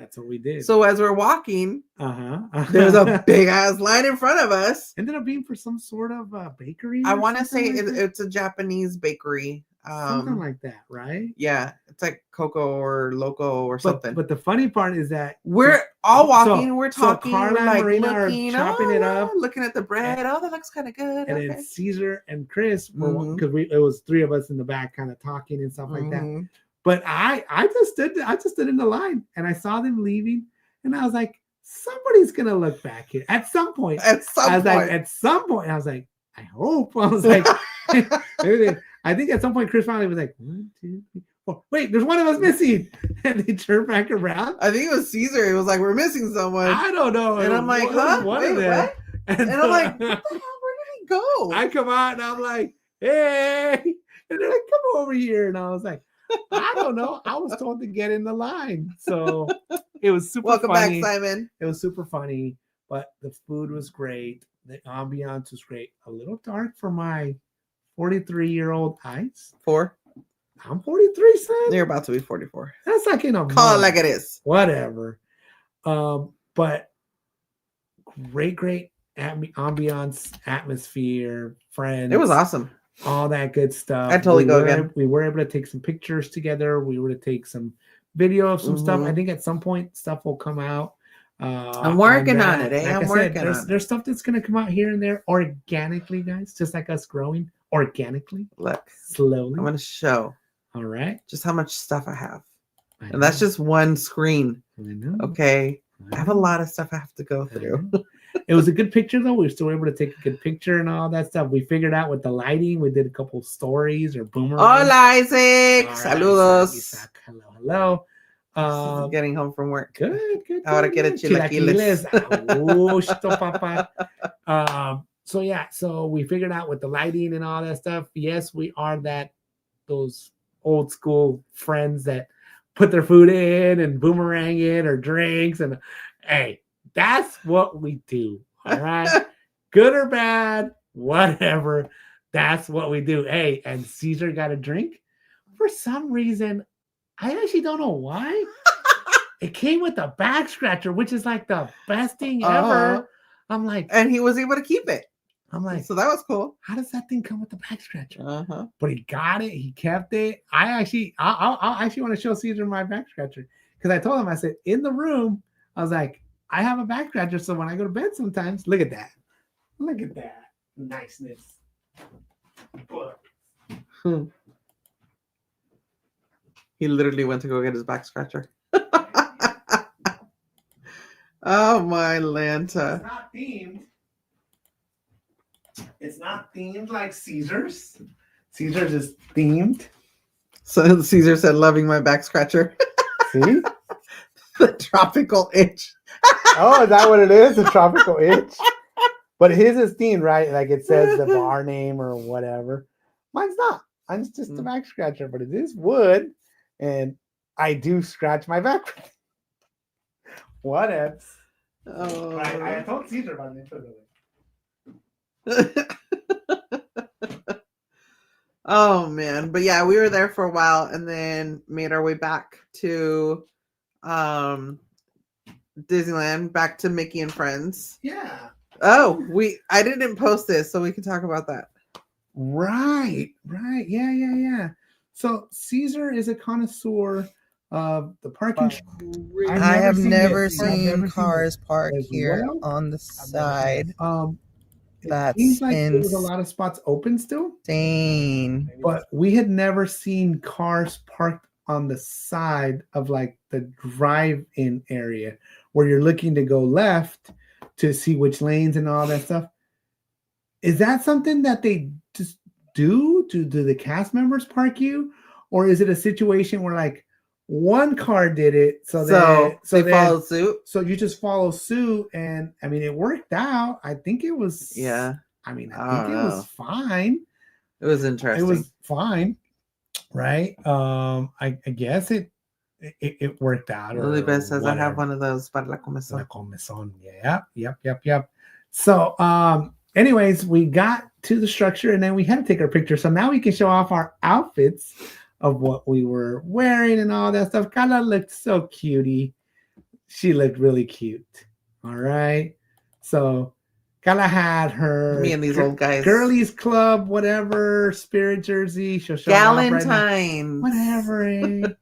So as we're walking, there's a big ass line in front of us. Ended up being for some sort of bakery. I want to say it's a Japanese bakery. Something like that, right? Yeah, it's like Coco or Loco or something. But the funny part is that we're all walking, we're talking, Carla we're like Marina looking, are chopping it up, looking at the bread. That looks kind of good. And then Caesar and Chris were because it was three of us in the back, kind of talking and stuff like that. But I just stood in the line and I saw them leaving, and I was like, somebody's gonna look back here at some point. At some point, I was like, I hope. I was like. I think at some point Chris finally was like, 1, 2, 3, 4. Wait, there's one of us missing. And they turned back around. I think it was Caesar. It was like, we're missing someone. I don't know. And I'm like, huh? Wait, what? And I'm like, what the hell? Where did he go? I come out and I'm like, hey. And they're like, come over here. And I was like, I don't know. I was told to get in the line. So it was super funny. Welcome back, Simon. It was super funny. But the food was great. The ambiance was great. A little dark for my 43-year-old eyes. 4. I'm 43, son. You're about to be 44. That's like in a call it like it is. Whatever. But great ambiance, atmosphere, friends. It was awesome. All that good stuff. I'd totally go again. We were able to take some pictures together. We were to take some video of some stuff. I think at some point stuff will come out. I'm working on it. Like I'm working on it. There's stuff that's going to come out here and there organically, guys, just like us growing organically. Look, slowly. I'm going to show. All right. Just how much stuff I have. And that's just one screen. I know. Okay. I have a lot of stuff I have to go through. It was a good picture, though. We were still able to take a good picture and all that stuff. We figured out with the lighting. We did a couple stories or boomerangs. Hola, Isaac. Saludos. Isaac. Hello. Getting home from work. Good. Ahora quiere chilaquiles. So yeah, so we figured out with the lighting and all that stuff. Yes, we are those old school friends that put their food in and boomerang it or drinks. And hey, that's what we do. All right. Good or bad, whatever. That's what we do. Hey, and Caesar got a drink. For some reason, I actually don't know why. It came with a back scratcher, which is like the best thing ever. I'm like, and he was able to keep it. I'm like, so that was cool. How does that thing come with the back scratcher? But he got it. He kept it. I'll actually want to show Caesar my back scratcher because I told him, I said, in the room, I was like, I have a back scratcher. So when I go to bed sometimes, look at that. Look at that niceness. He literally went to go get his back scratcher. Oh my Lanta. It's not themed. It's not themed like Caesar's. Caesar's is themed. So Caesar said, loving my back scratcher. See? The tropical itch. Oh, is that what it is? The tropical itch? But his is themed, right? Like it says the bar name or whatever. Mine's not. Mine's just a back scratcher, but it is wood. And I do scratch my back. What else? Oh. I told Caesar about it. Oh man, but yeah, we were there for a while and then made our way back to Disneyland, back to Mickey and Friends. Yeah. Oh, I didn't post this, so we can talk about that. Right. Yeah. So Caesar is a connoisseur of the parking. I have never seen cars park here on the side. It seems like there was a lot of spots open still. Insane. But we had never seen cars parked on the side of like the drive-in area where you're looking to go left to see which lanes and all that stuff. Is that something that they just do? Do the cast members park you? Or is it a situation where like one car did it, so they followed suit. So you just follow suit, and I mean it worked out. I think it was. Yeah. I mean, I think it was fine. It was interesting. It was fine, right? I guess it worked out. Lily Beth says I have one of those para la comezón. La comezón. Yep. So, anyways, we got to the structure, and then we had to take our picture. So now we can show off our outfits of what we were wearing and all that stuff. Karla looked so cutie. She looked really cute. All right. So Karla had her me and these old guys girlies club, whatever, spirit jersey. She'll show Galentine's. Whatever.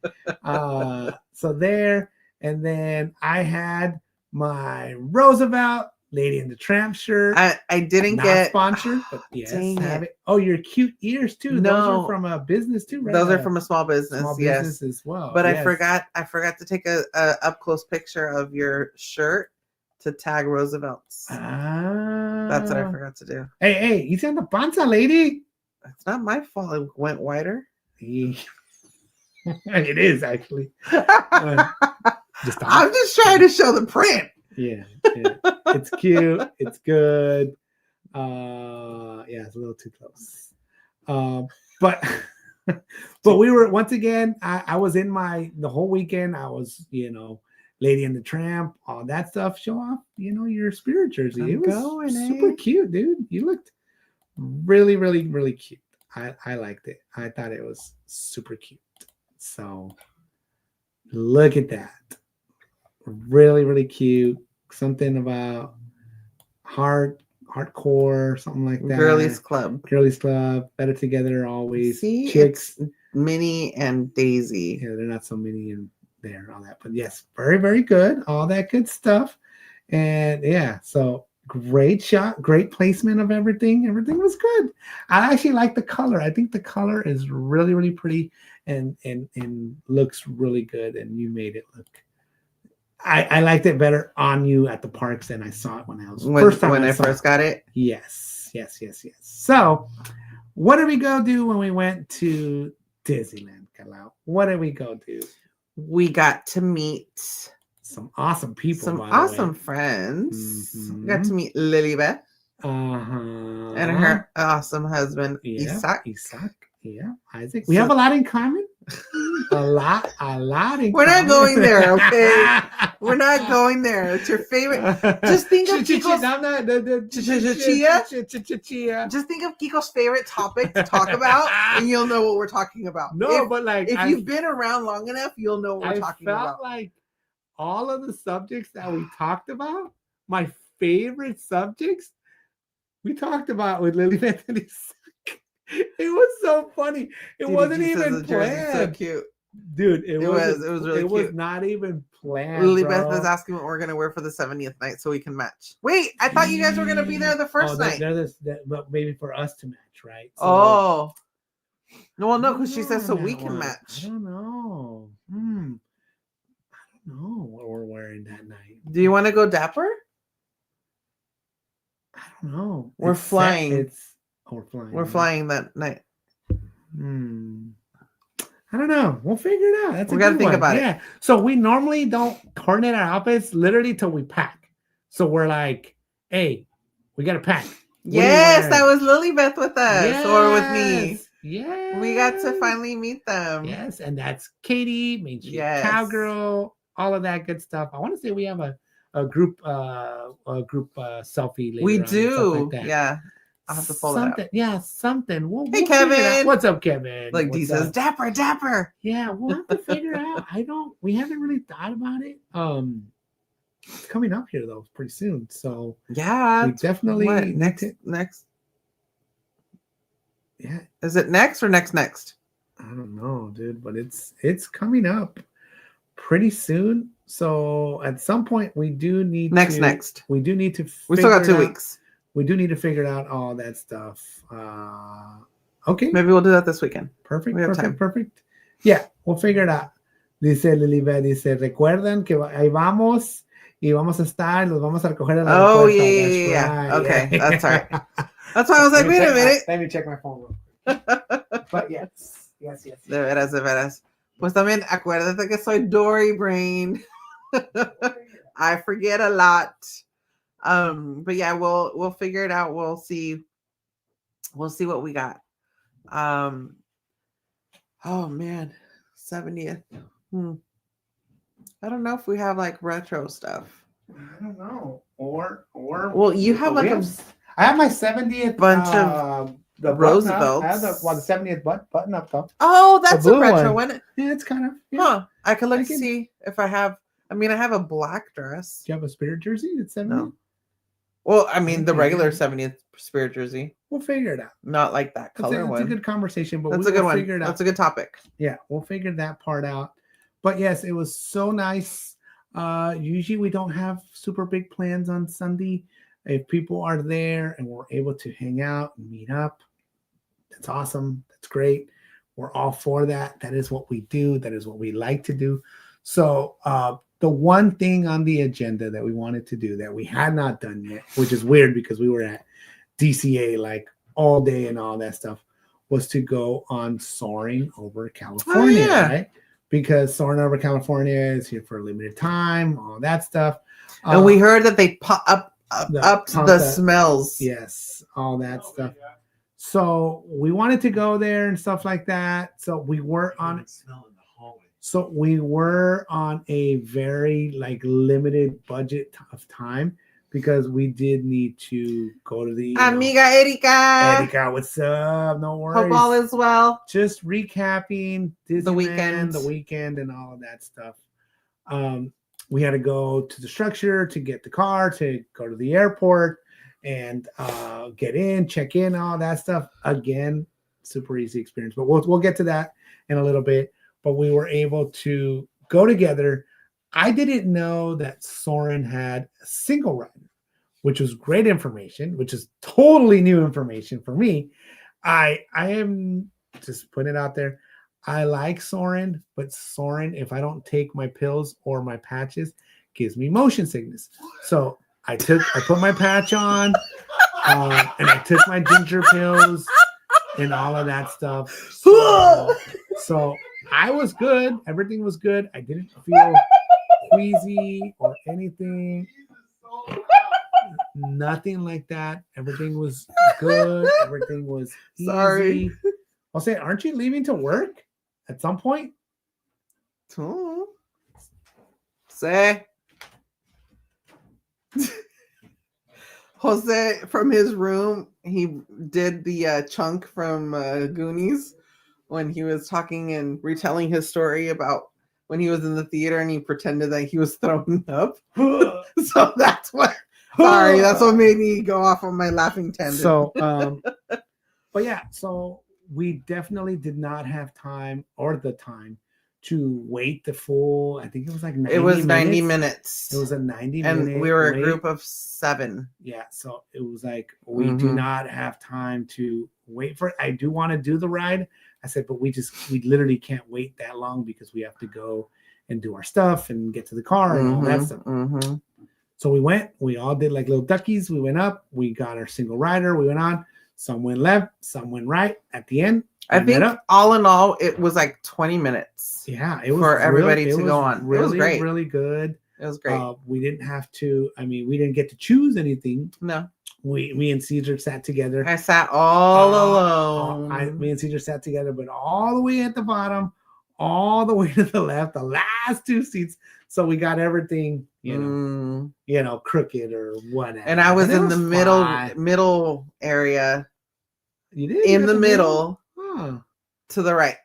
So there. And then I had my Roosevelt Lady in the Tramp shirt. I didn't get sponsored, but yes, have it. Oh, your cute ears too. No, those are from a business too, right? Those are from a small business. Business as well. But yes. I forgot to take a up close picture of your shirt to tag Roosevelt's. That's what I forgot to do. Hey, you see on the panza, lady? It's not my fault. It went wider. It is actually. I'm just trying to show the print. Yeah. It's cute. It's good. Yeah, it's a little too close. But we were, once again, I was in the whole weekend. I was, Lady and the Tramp, all that stuff. Show off, your spirit jersey. It was super cute, dude. You looked really, really, really cute. I liked it. I thought it was super cute. So look at that. Really, really cute. Something about hardcore, something like that. Girlies Club. Better together always. See, Chicks. It's Minnie and Daisy. Yeah, they're not so many in there and all that. But yes, very, very good. All that good stuff. And yeah, so great shot, great placement of everything. Everything was good. I actually like the color. I think the color is really, really pretty and looks really good. And you made it look. I liked it better on you at the parks than I saw it when I was first got it. Yes. So, what did we go do when we went to Disneyland, Karla? What did we go do? We got to meet some awesome people, some awesome friends. Mm-hmm. We got to meet Lily Beth and her awesome husband, Isaac. Yeah, Isaac. We have a lot in common. A lot in We're not going there, okay? We're not going there. It's your favorite. Just think of Kiko's Just think of Kiko's favorite topic to talk about, and you'll know what we're talking about. No, but like if you've been around long enough, you'll know what we're talking about. I felt like all of the subjects that we talked about, my favorite subjects, we talked about with Lily Beth and it was so funny. It wasn't even planned. So cute, dude. It was really cute. It was not even planned. Lily Beth was asking what we're gonna wear for the 70th night so we can match. Wait, I thought you guys were gonna be there the first night. But maybe for us to match, right? So, Well, no, because she says so we can I match. don't know. I don't know what we're wearing that night. Do you want to go dapper? I don't know. We're flying. We're flying. We're flying that night. I don't know. We'll figure it out. We got to think about it. So we normally don't coordinate our outfits literally till we pack. So we're like, hey, we got to pack. Yes, that was Lilybeth with us or with me. Yeah. We got to finally meet them. Yes, and that's Katie, Main Street Cowgirl, all of that good stuff. I want to say we have a group selfie later we on do. Like that. Yeah. I'll have to pull it up. Yeah, something. Hey, Kevin. What's up, Kevin? Like D says, dapper. Yeah, we'll have to figure it out. We haven't really thought about it. It's coming up here though, pretty soon. So yeah, we definitely next. Yeah. Is it next or next? I don't know, dude, but it's coming up pretty soon. So at some point we do need next. We do need to we still got 2 weeks. We do need to figure out all that stuff. Okay. Maybe we'll do that this weekend. Perfect. Yeah, we'll figure it out. Dice Lilibet, dice, recuerden que ahí vamos y vamos a estar, los vamos a recoger en la Oh, puerta. yeah. Right. Okay, that's all right. That's why I was like, wait a minute. Let me check my phone real quick. But yes. De veras. Pues también, acuérdate que soy Dory brain. I forget a lot. But yeah, we'll figure it out. We'll see what we got. Oh man, 70th. I don't know if we have like retro stuff. I don't know. Or well, you have like I have my 70th bunch of the Roosevelts. I have the 70th button up though. Oh, that's a retro one. Yeah, it's kind of. Yeah. Huh. I could look to see if I have. I mean, I have a black dress. Do you have a Spirit jersey? It's 70th? No. Well, I mean, the regular 70th Spirit jersey. We'll figure it out. Not like that color one. It's a good conversation, but that's a good one. Figure it out. That's a good topic. Yeah, we'll figure that part out. But yes, it was so nice. Usually we don't have super big plans on Sunday. If people are there and we're able to hang out and meet up, that's awesome. That's great. We're all for that. That is what we do. That is what we like to do. So the one thing on the agenda that we wanted to do that we had not done yet, which is weird because we were at DCA like all day and all that stuff, was to go on Soaring Over California, right? Because Soaring Over California is here for a limited time, all that stuff. And we heard that they up the smells. Yes, all that stuff. So we wanted to go there and stuff like that. So we were on a very like limited budget of time because we did need to go to the Amiga Erika. Erika, what's up? No worries. Hope all is well. Just recapping the weekend and all of that stuff. We had to go to the structure to get the car, to go to the airport and get in, check in, all that stuff. Again, super easy experience, but we'll get to that in a little bit. But we were able to go together. I didn't know that Soarin had a single rider, which was great information, which is totally new information for me. I am just putting it out there. I like Soarin', but Soarin', if I don't take my pills or my patches, gives me motion sickness. So I put my patch on, and I took my ginger pills and all of that stuff. So I was good. Everything was good. I didn't feel queasy or anything. Nothing like that. Everything was good. Everything was easy. Sorry. I'll say, aren't you leaving to work at some point? Say. Jose, from his room, he did the chunk from Goonies when he was talking and retelling his story about when he was in the theater and he pretended that he was throwing up. So that's what. Sorry, that's what made me go off on my laughing tangent. So, but yeah, so we definitely did not have time or the time to wait the full, I think it was like 90 It was minutes. 90 minutes. It was a 90 and minute we were wait. a group of 7. Yeah, so it was like, we do not have time to wait for it. I do want to do the ride. I said, but we literally can't wait that long because we have to go and do our stuff and get to the car and all that stuff. So we went, we all did like little duckies. We went up, we got our single rider, we went on. Some went left, some went right. At the end, I think all in all, it was like 20 minutes. Yeah, it was for everybody to go on. Really, it was great. Really good. It was great. We didn't have to. I mean, we didn't get to choose anything. No. Me and Caesar sat together. I sat all alone. Me and Caesar sat together, but all the way at the bottom, all the way to the left, the last 2 seats. So we got everything, you know, crooked or whatever. And I was in the middle area. You did in the middle, to the right.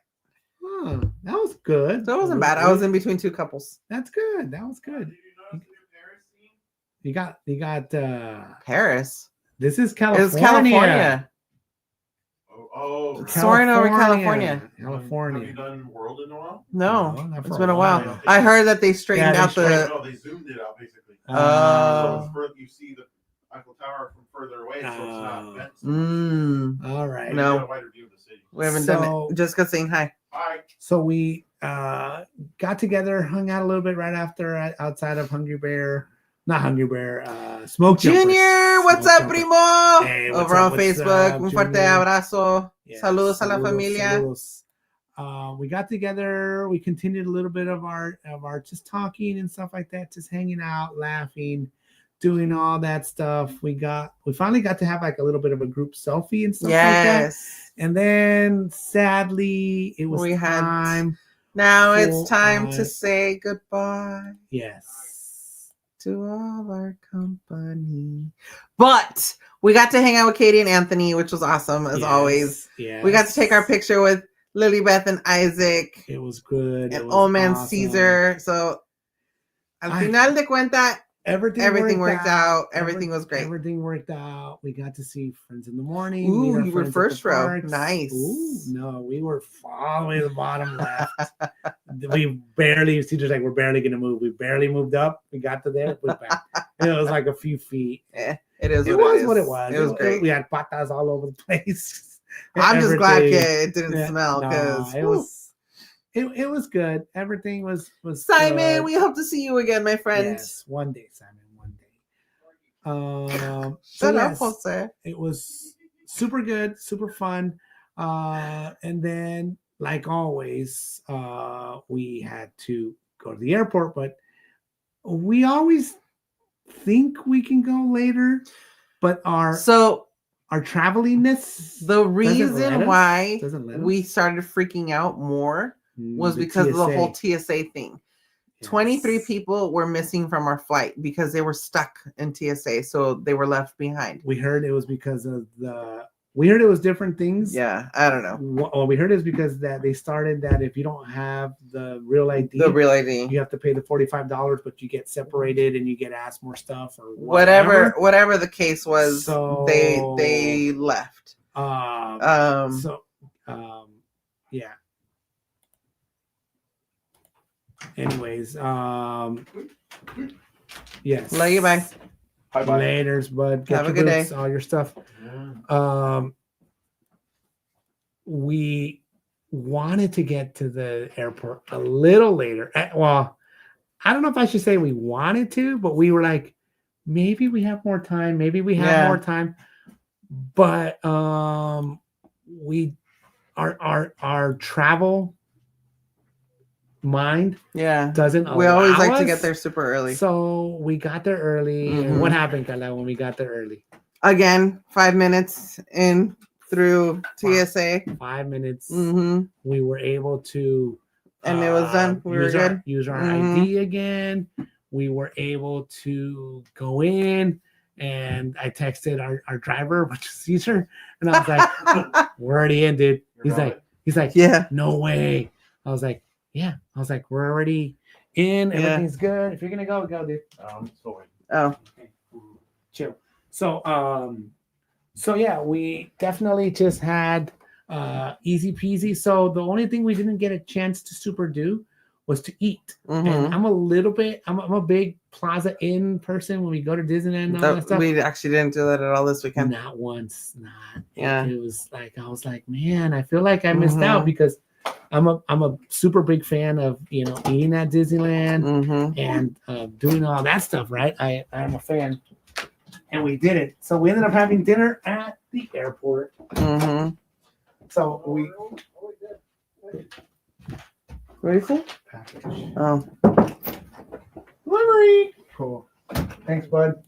That was good. So it wasn't bad. I was in between 2 couples. That's good. That was good. You got Paris. This is California. It's California. Soaring over California. California. Have you done World in a while? No, it's been a while. I heard that they straightened out they zoomed it out basically. So you see the Eiffel Tower from further away, so it's not bent. All right. No, you get a wider view of the city. We haven't done it. Jessica saying hi. Hi. So we got together, hung out a little bit right after outside of Hungry Bear. Not Hungry Bear, Smoke Jumpers. Junior, what's up, primo? Hey, over on Facebook. Un fuerte abrazo. Yes, saludos a la familia. Saludos. We got together. We continued a little bit of our just talking and stuff like that, just hanging out, laughing, doing all that stuff. We finally got to have like a little bit of a group selfie and stuff like that. And then sadly, it was time. Now it's time to say goodbye. Yes. To all our company. But we got to hang out with Katie and Anthony, which was awesome as always. Yes. We got to take our picture with Lily Beth and Isaac. It was good. And old man Caesar. So al final de cuentas, everything worked out. Everything was great. Everything worked out. We got to see friends in the morning. Ooh, you were first row. Nice. Ooh, no, we were all the way to the bottom left. We're barely going to move. We barely moved up. We got to there. It was like a few feet. It was what it was. It was great. We had patas all over the place. I'm just glad it didn't smell because it was good. Everything was Simon, good. we hope to see you again, my friend. Yes, one day, Simon. One day. Shut up, Jose. It was super good, super fun. And then, like always, we had to go to the airport, but we always think we can go later. But our travelingness, the reason why we started freaking out more was because of the whole TSA thing. 23 people were missing from our flight because they were stuck in TSA, so they were left behind. We heard it was because of we heard it was different things. Yeah, I don't know. Well, we heard it was because that they started that if you don't have the real ID, you have to pay the $45, but you get separated and you get asked more stuff or whatever the case was. So they left. Yeah. Anyways, yes. Love you, bye. Bye. Laters, bud. Get Have your a good boots, day. all your stuff. Yeah. We wanted to get to the airport a little later. Well, I don't know if I should say we wanted to, but we were like, maybe we have more time. Maybe we have more time. But we our travel mind doesn't allow we always like us to get there super early, so we got there early. And what happened, Karla, when we got there early? Again, 5 minutes in through TSA, 5 minutes. We were able to and it was done. We were good. Use our ID again. We were able to go in, and I texted our driver, which is Caesar, and I was like, we're already in, dude. He's like, yeah, no way. I was like, yeah. I was like, we're already in. Everything's good. If you're gonna go, dude. Sorry. Oh, okay. Chill. So yeah, we definitely just had easy peasy. So the only thing we didn't get a chance to super do was to eat. And I'm a big Plaza Inn person when we go to Disneyland and all that stuff. We actually didn't do that at all this weekend. Not once, not. Yeah. It was like, I was like, man, I feel like I missed out because I'm a super big fan of, eating at Disneyland and doing all that stuff, right? I'm a fan. And we did it. So we ended up having dinner at the airport. So we... What is it? Package. Oh. Delivery. Cool. Thanks, bud.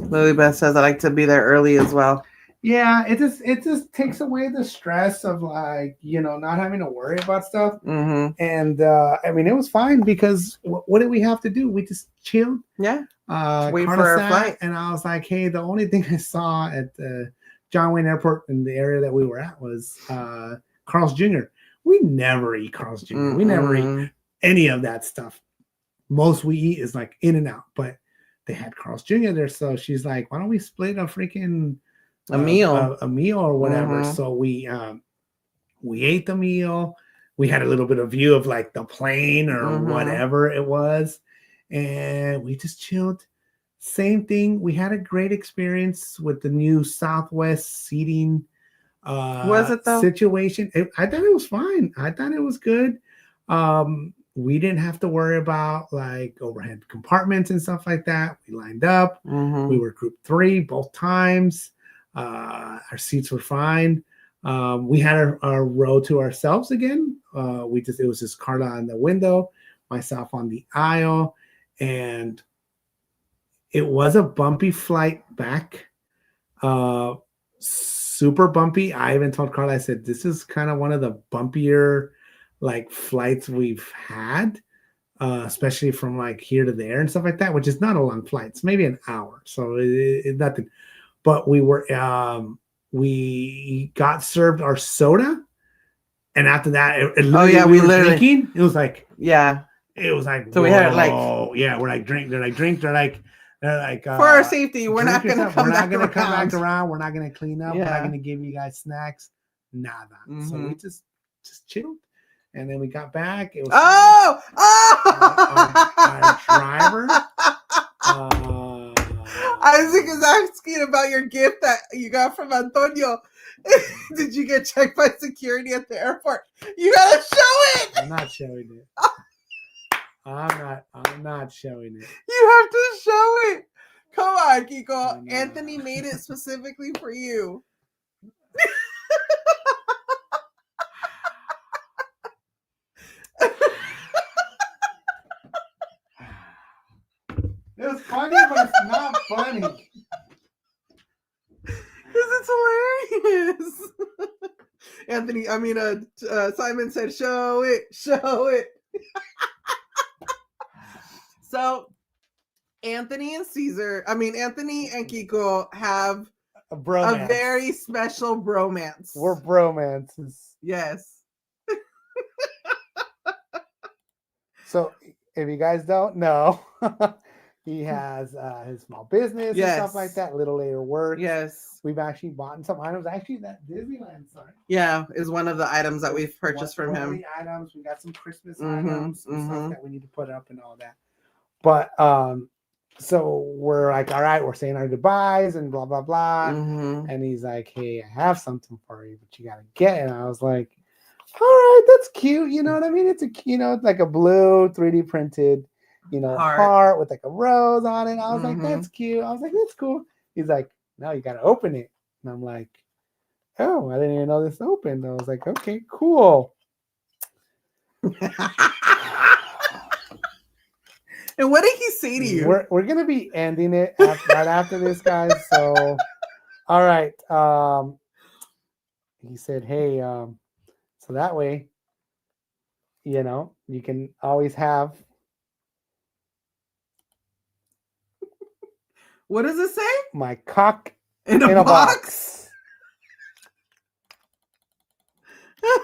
Lily Beth says I like to be there early as well. Yeah, it just takes away the stress of like, not having to worry about stuff. And I mean, it was fine because what did we have to do? We just chilled. Yeah. Wait Carla for our sat, flight. and I was like, hey, the only thing I saw at the John Wayne Airport in the area that we were at was Carl's Jr. We never eat Carl's Jr. We never eat any of that stuff. Most we eat is like In-N-Out, but they had Carl's Jr. there. So she's like, why don't we split a freaking a meal or whatever. So we ate the meal. We had a little bit of view of like the plane or whatever it was. And we just chilled. Same thing. We had a great experience with the new Southwest seating was it though? Situation. I thought it was fine. I thought it was good. We didn't have to worry about like overhead compartments and stuff like that. We lined up. We were group 3 both times. Our seats were fine. We had our row to ourselves again. It was just Karla on the window, myself on the aisle, and it was a bumpy flight back. Super bumpy. I even told Karla, I said, this is kind of one of the bumpier like flights we've had, especially from like here to there and stuff like that, which is not a long flight. It's maybe an hour. So it's nothing. But we got served our soda. And after that, we were drinking. It was like, it was like, so we had like, we're like, drink. They're like, for our safety, we're not going to come back around. We're not going to clean up. We're not going to give you guys snacks. Nada. So we just chilled. And then we got back. It was our driver. Isaac is asking about your gift that you got from Antonio. Did you get checked by security at the airport? You gotta show it. I'm not showing it. I'm not showing it. You have to show it. Come on, Kiko. Anthony made it specifically for you. It was funny, but it's not funny. Because it's hilarious. Simon said, show it. So, Anthony and Kiko have a very special bromance. We're bromances. Yes. So, if you guys don't know, he has his small business and stuff like that. Little Later Work. Yes. We've actually bought some items. Actually, that Disneyland sign. Yeah, is one of the items that we've purchased from him. The items. We got some Christmas items and stuff that we need to put up and all that. But so we're like, all right, we're saying our goodbyes and blah blah blah. And he's like, hey, I have something for you, but you gotta get it. And I was like, all right, that's cute. You know what I mean? It's it's like a blue 3D printed, heart with like a rose on it. I was like, that's cute. I was like, that's cool. He's like, no, you gotta open it. And I'm like, oh, I didn't even know this opened. I was like, okay, cool. And what did he say to you? We're gonna be ending it right after this, guys. So, all right. He said, hey, so that way, you can always have. What does it say? My cock in a box.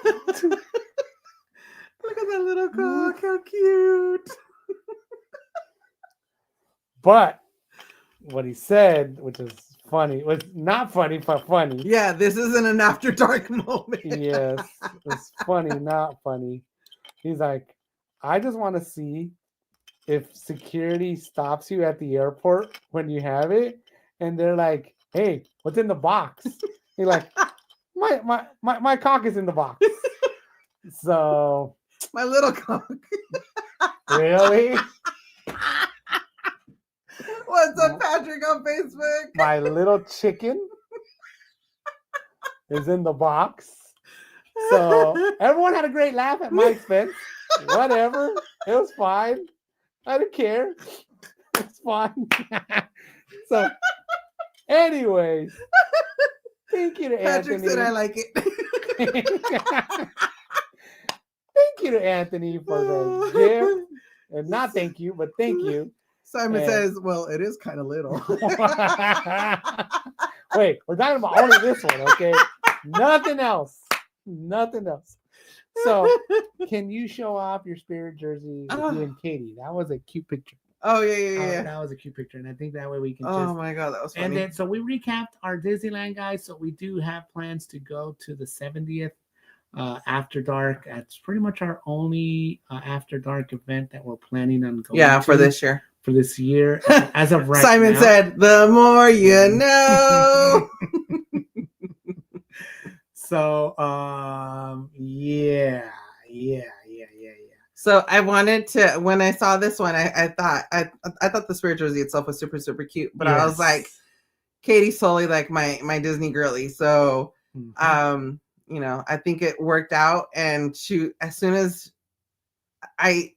Look at that little cock. How cute. But what he said, which is funny, was not funny, but funny. Yeah, this isn't an after dark moment. Yes, it's funny, not funny. He's like, I just want to see if security stops you at the airport when you have it, and they're like, "Hey, what's in the box?" You're like, "My cock is in the box." So My little cock. really, What's up, Patrick, on Facebook? my little chicken is in the box. So everyone had a great laugh at my expense. Whatever, it was fine. I don't care. It's fine. So, anyways, thank you to Patrick Anthony. said I like it. Thank you to Anthony for the gift. And not thank you, but thank you. Simon says, well, it is kind of little. Wait, we're talking about only this one, okay? Nothing else. Nothing else. So, can you show off your spirit jersey with you and Katie? That was a cute picture. Oh, yeah. That was a cute picture. And I think that way we can Oh, my God, that was funny. And then, so we recapped our Disneyland, guys. So we do have plans to go to the 70th After Dark. That's pretty much our only After Dark event that we're planning on going to. For this year. For this year. As of right Simon now. said, the more you know. So, yeah. So I wanted to, when I saw this one, I thought the spirit jersey itself was super, super cute, but I was like, Katie's solely like my Disney girly. So, you know, I think it worked out. And as soon as I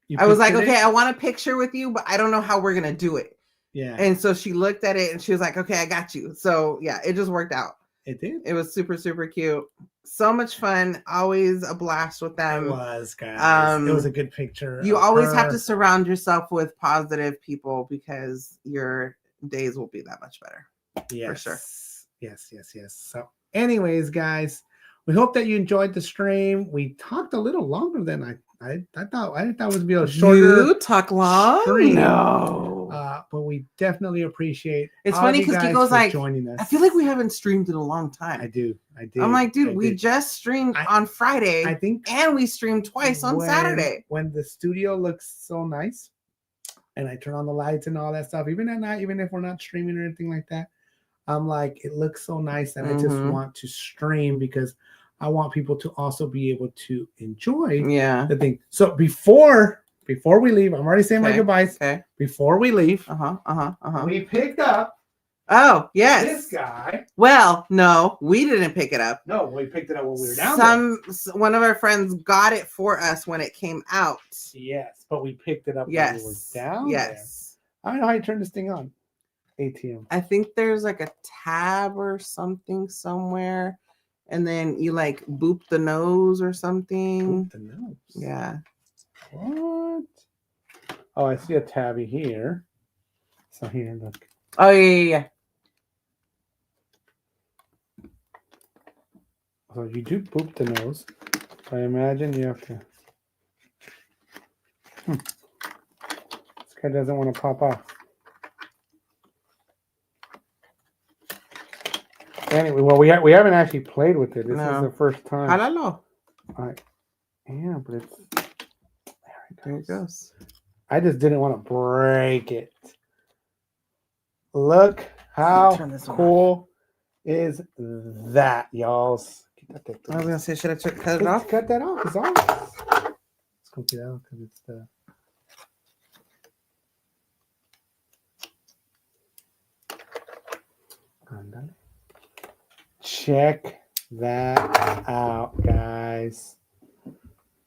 was like, okay, I want a picture with you, but I don't know how we're going to do it. Yeah. And so she looked at it and she was like, okay, I got you. So yeah, it just worked out. It did. It was super, super cute. So much fun. Always a blast with them. It was, guys. It was a good picture. You always have to surround yourself with positive people because your days will be that much better. Yes. For sure. Yes. So anyways, guys, we hope that you enjoyed the stream. We talked a little longer than I thought it was be a shorter. You talk long? Stream. No. But we definitely appreciate it's funny because Kiko's like joining us. I feel like we haven't streamed in a long time. I do. I'm like, dude, we just streamed on Friday. I think, and we streamed twice on Saturday. When the studio looks so nice and I turn on the lights and all that stuff, even at night, even if we're not streaming or anything like that, I'm like, it looks so nice that I just want to stream because I want people to also be able to enjoy the thing. So before we leave, I'm already saying my goodbyes. Okay. Before we leave, we picked up. Oh, yes. This guy. Well, no, we didn't pick it up. No, we picked it up when we were down there. One of our friends got it for us when it came out. Yes, but we picked it up when we were down there. I don't know how you turn this thing on. ATM. I think there's like a tab or something somewhere. And then you like boop the nose or something. Boop the nose? Yeah. What? Oh, I see a tabby here. So here, look. Oh, yeah. So you do boop the nose. I imagine you have to. This guy doesn't want to pop off. Anyway, well, we haven't actually played with it. This is the first time. I don't know. Yeah, but it's there it goes. I just didn't want to break it. Look how cool is that, y'all. I was gonna say, should I cut it off? Cut that off. It's on. Let's go get out because it's the. Check that out, guys.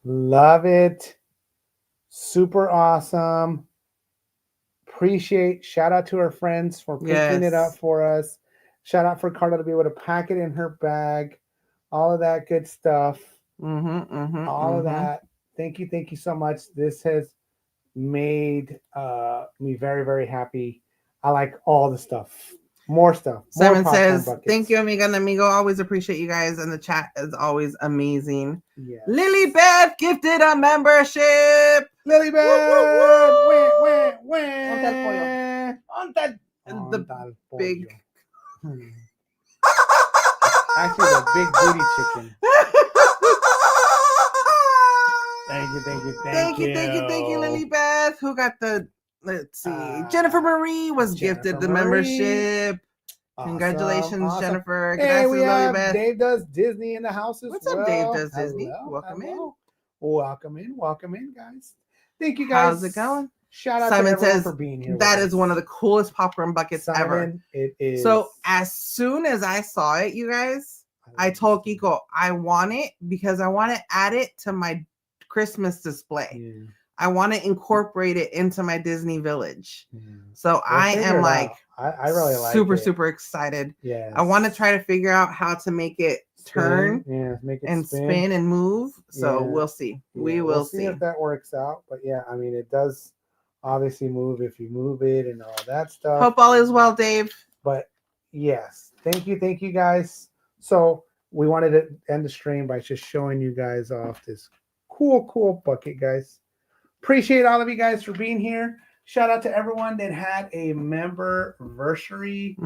Love it. Super awesome. Shout out to our friends for picking it up for us. Shout out for Karla to be able to pack it in her bag. All of that good stuff. All of that. Thank you so much. This has made me very, very happy. I like all the stuff. More stuff. Simon says, thank you, amiga and amigo. Always appreciate you guys. And the chat is always amazing. Yes. Lily Beth gifted a membership. Lily Beth. The big. Actually, the big booty chicken. Thank you. Thank you, Lily Beth. Who got the? Let's see. Jennifer Marie was gifted the membership. Awesome, Congratulations, awesome. Jennifer. Hey, Gracias, we Lily have Beth. Dave Does Disney in the house as What's well. up, Dave Does Disney? Hello, Welcome hello. Welcome in, guys. Thank you, in. guys. How's it going? Shout out Simon to everyone says for being here. that is one of the coolest popcorn buckets ever. It is. So as soon as I saw it, you guys, I told Kiko I want it because I want to add it to my Christmas display. Yeah. I want to incorporate it into my Disney Village. Yeah. So I am like, I really like super excited. Yeah. I want to try to figure out how to make it turn make it and spin and move. So Yeah. we'll see. Yeah, We will see if that works out. But yeah, I mean, it does obviously move if you move it and all that stuff. Hope all is well, Dave. But yes, thank you guys. So we wanted to end the stream by just showing you guys off this cool bucket, guys. Appreciate all of you guys for being here. Shout out to everyone that had a member-versary.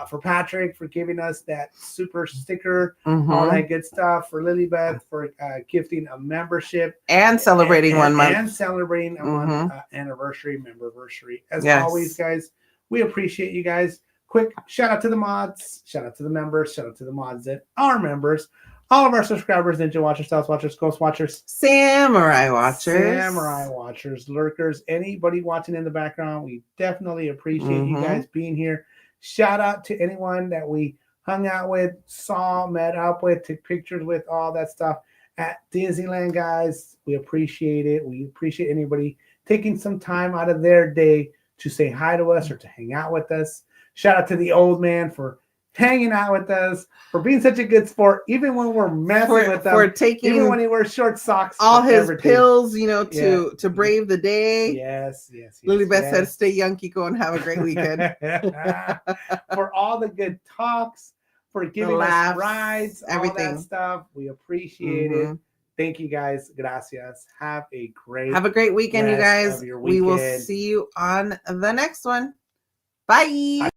For Patrick for giving us that super sticker, all that good stuff. For Lily Beth for gifting a membership and celebrating 1 month and celebrating a month anniversary, memberversary. As always, guys, we appreciate you guys. Quick shout out to the mods, shout out to the members, shout out to the mods that are members. All of our subscribers, Ninja Watchers, Stealth Watchers, Ghost Watchers, Samurai Watchers, Lurkers, anybody watching in the background, we definitely appreciate you guys being here. Shout out to anyone that we hung out with, saw, met up with, took pictures with, all that stuff at Disneyland, guys. We appreciate it. We appreciate anybody taking some time out of their day to say hi to us or to hang out with us. Shout out to the old man for hanging out with us, for being such a good sport, even when we're messing with them, for taking even when he wears short socks, all his pills, you know, to brave the day. Yes. Lily Beth said, "Stay young, Kiko, and have a great weekend." For all the good talks, for giving us rides, everything, all that stuff, we appreciate it. Thank you, guys. Gracias. Have a great weekend, you guys. We will see you on the next one. Bye.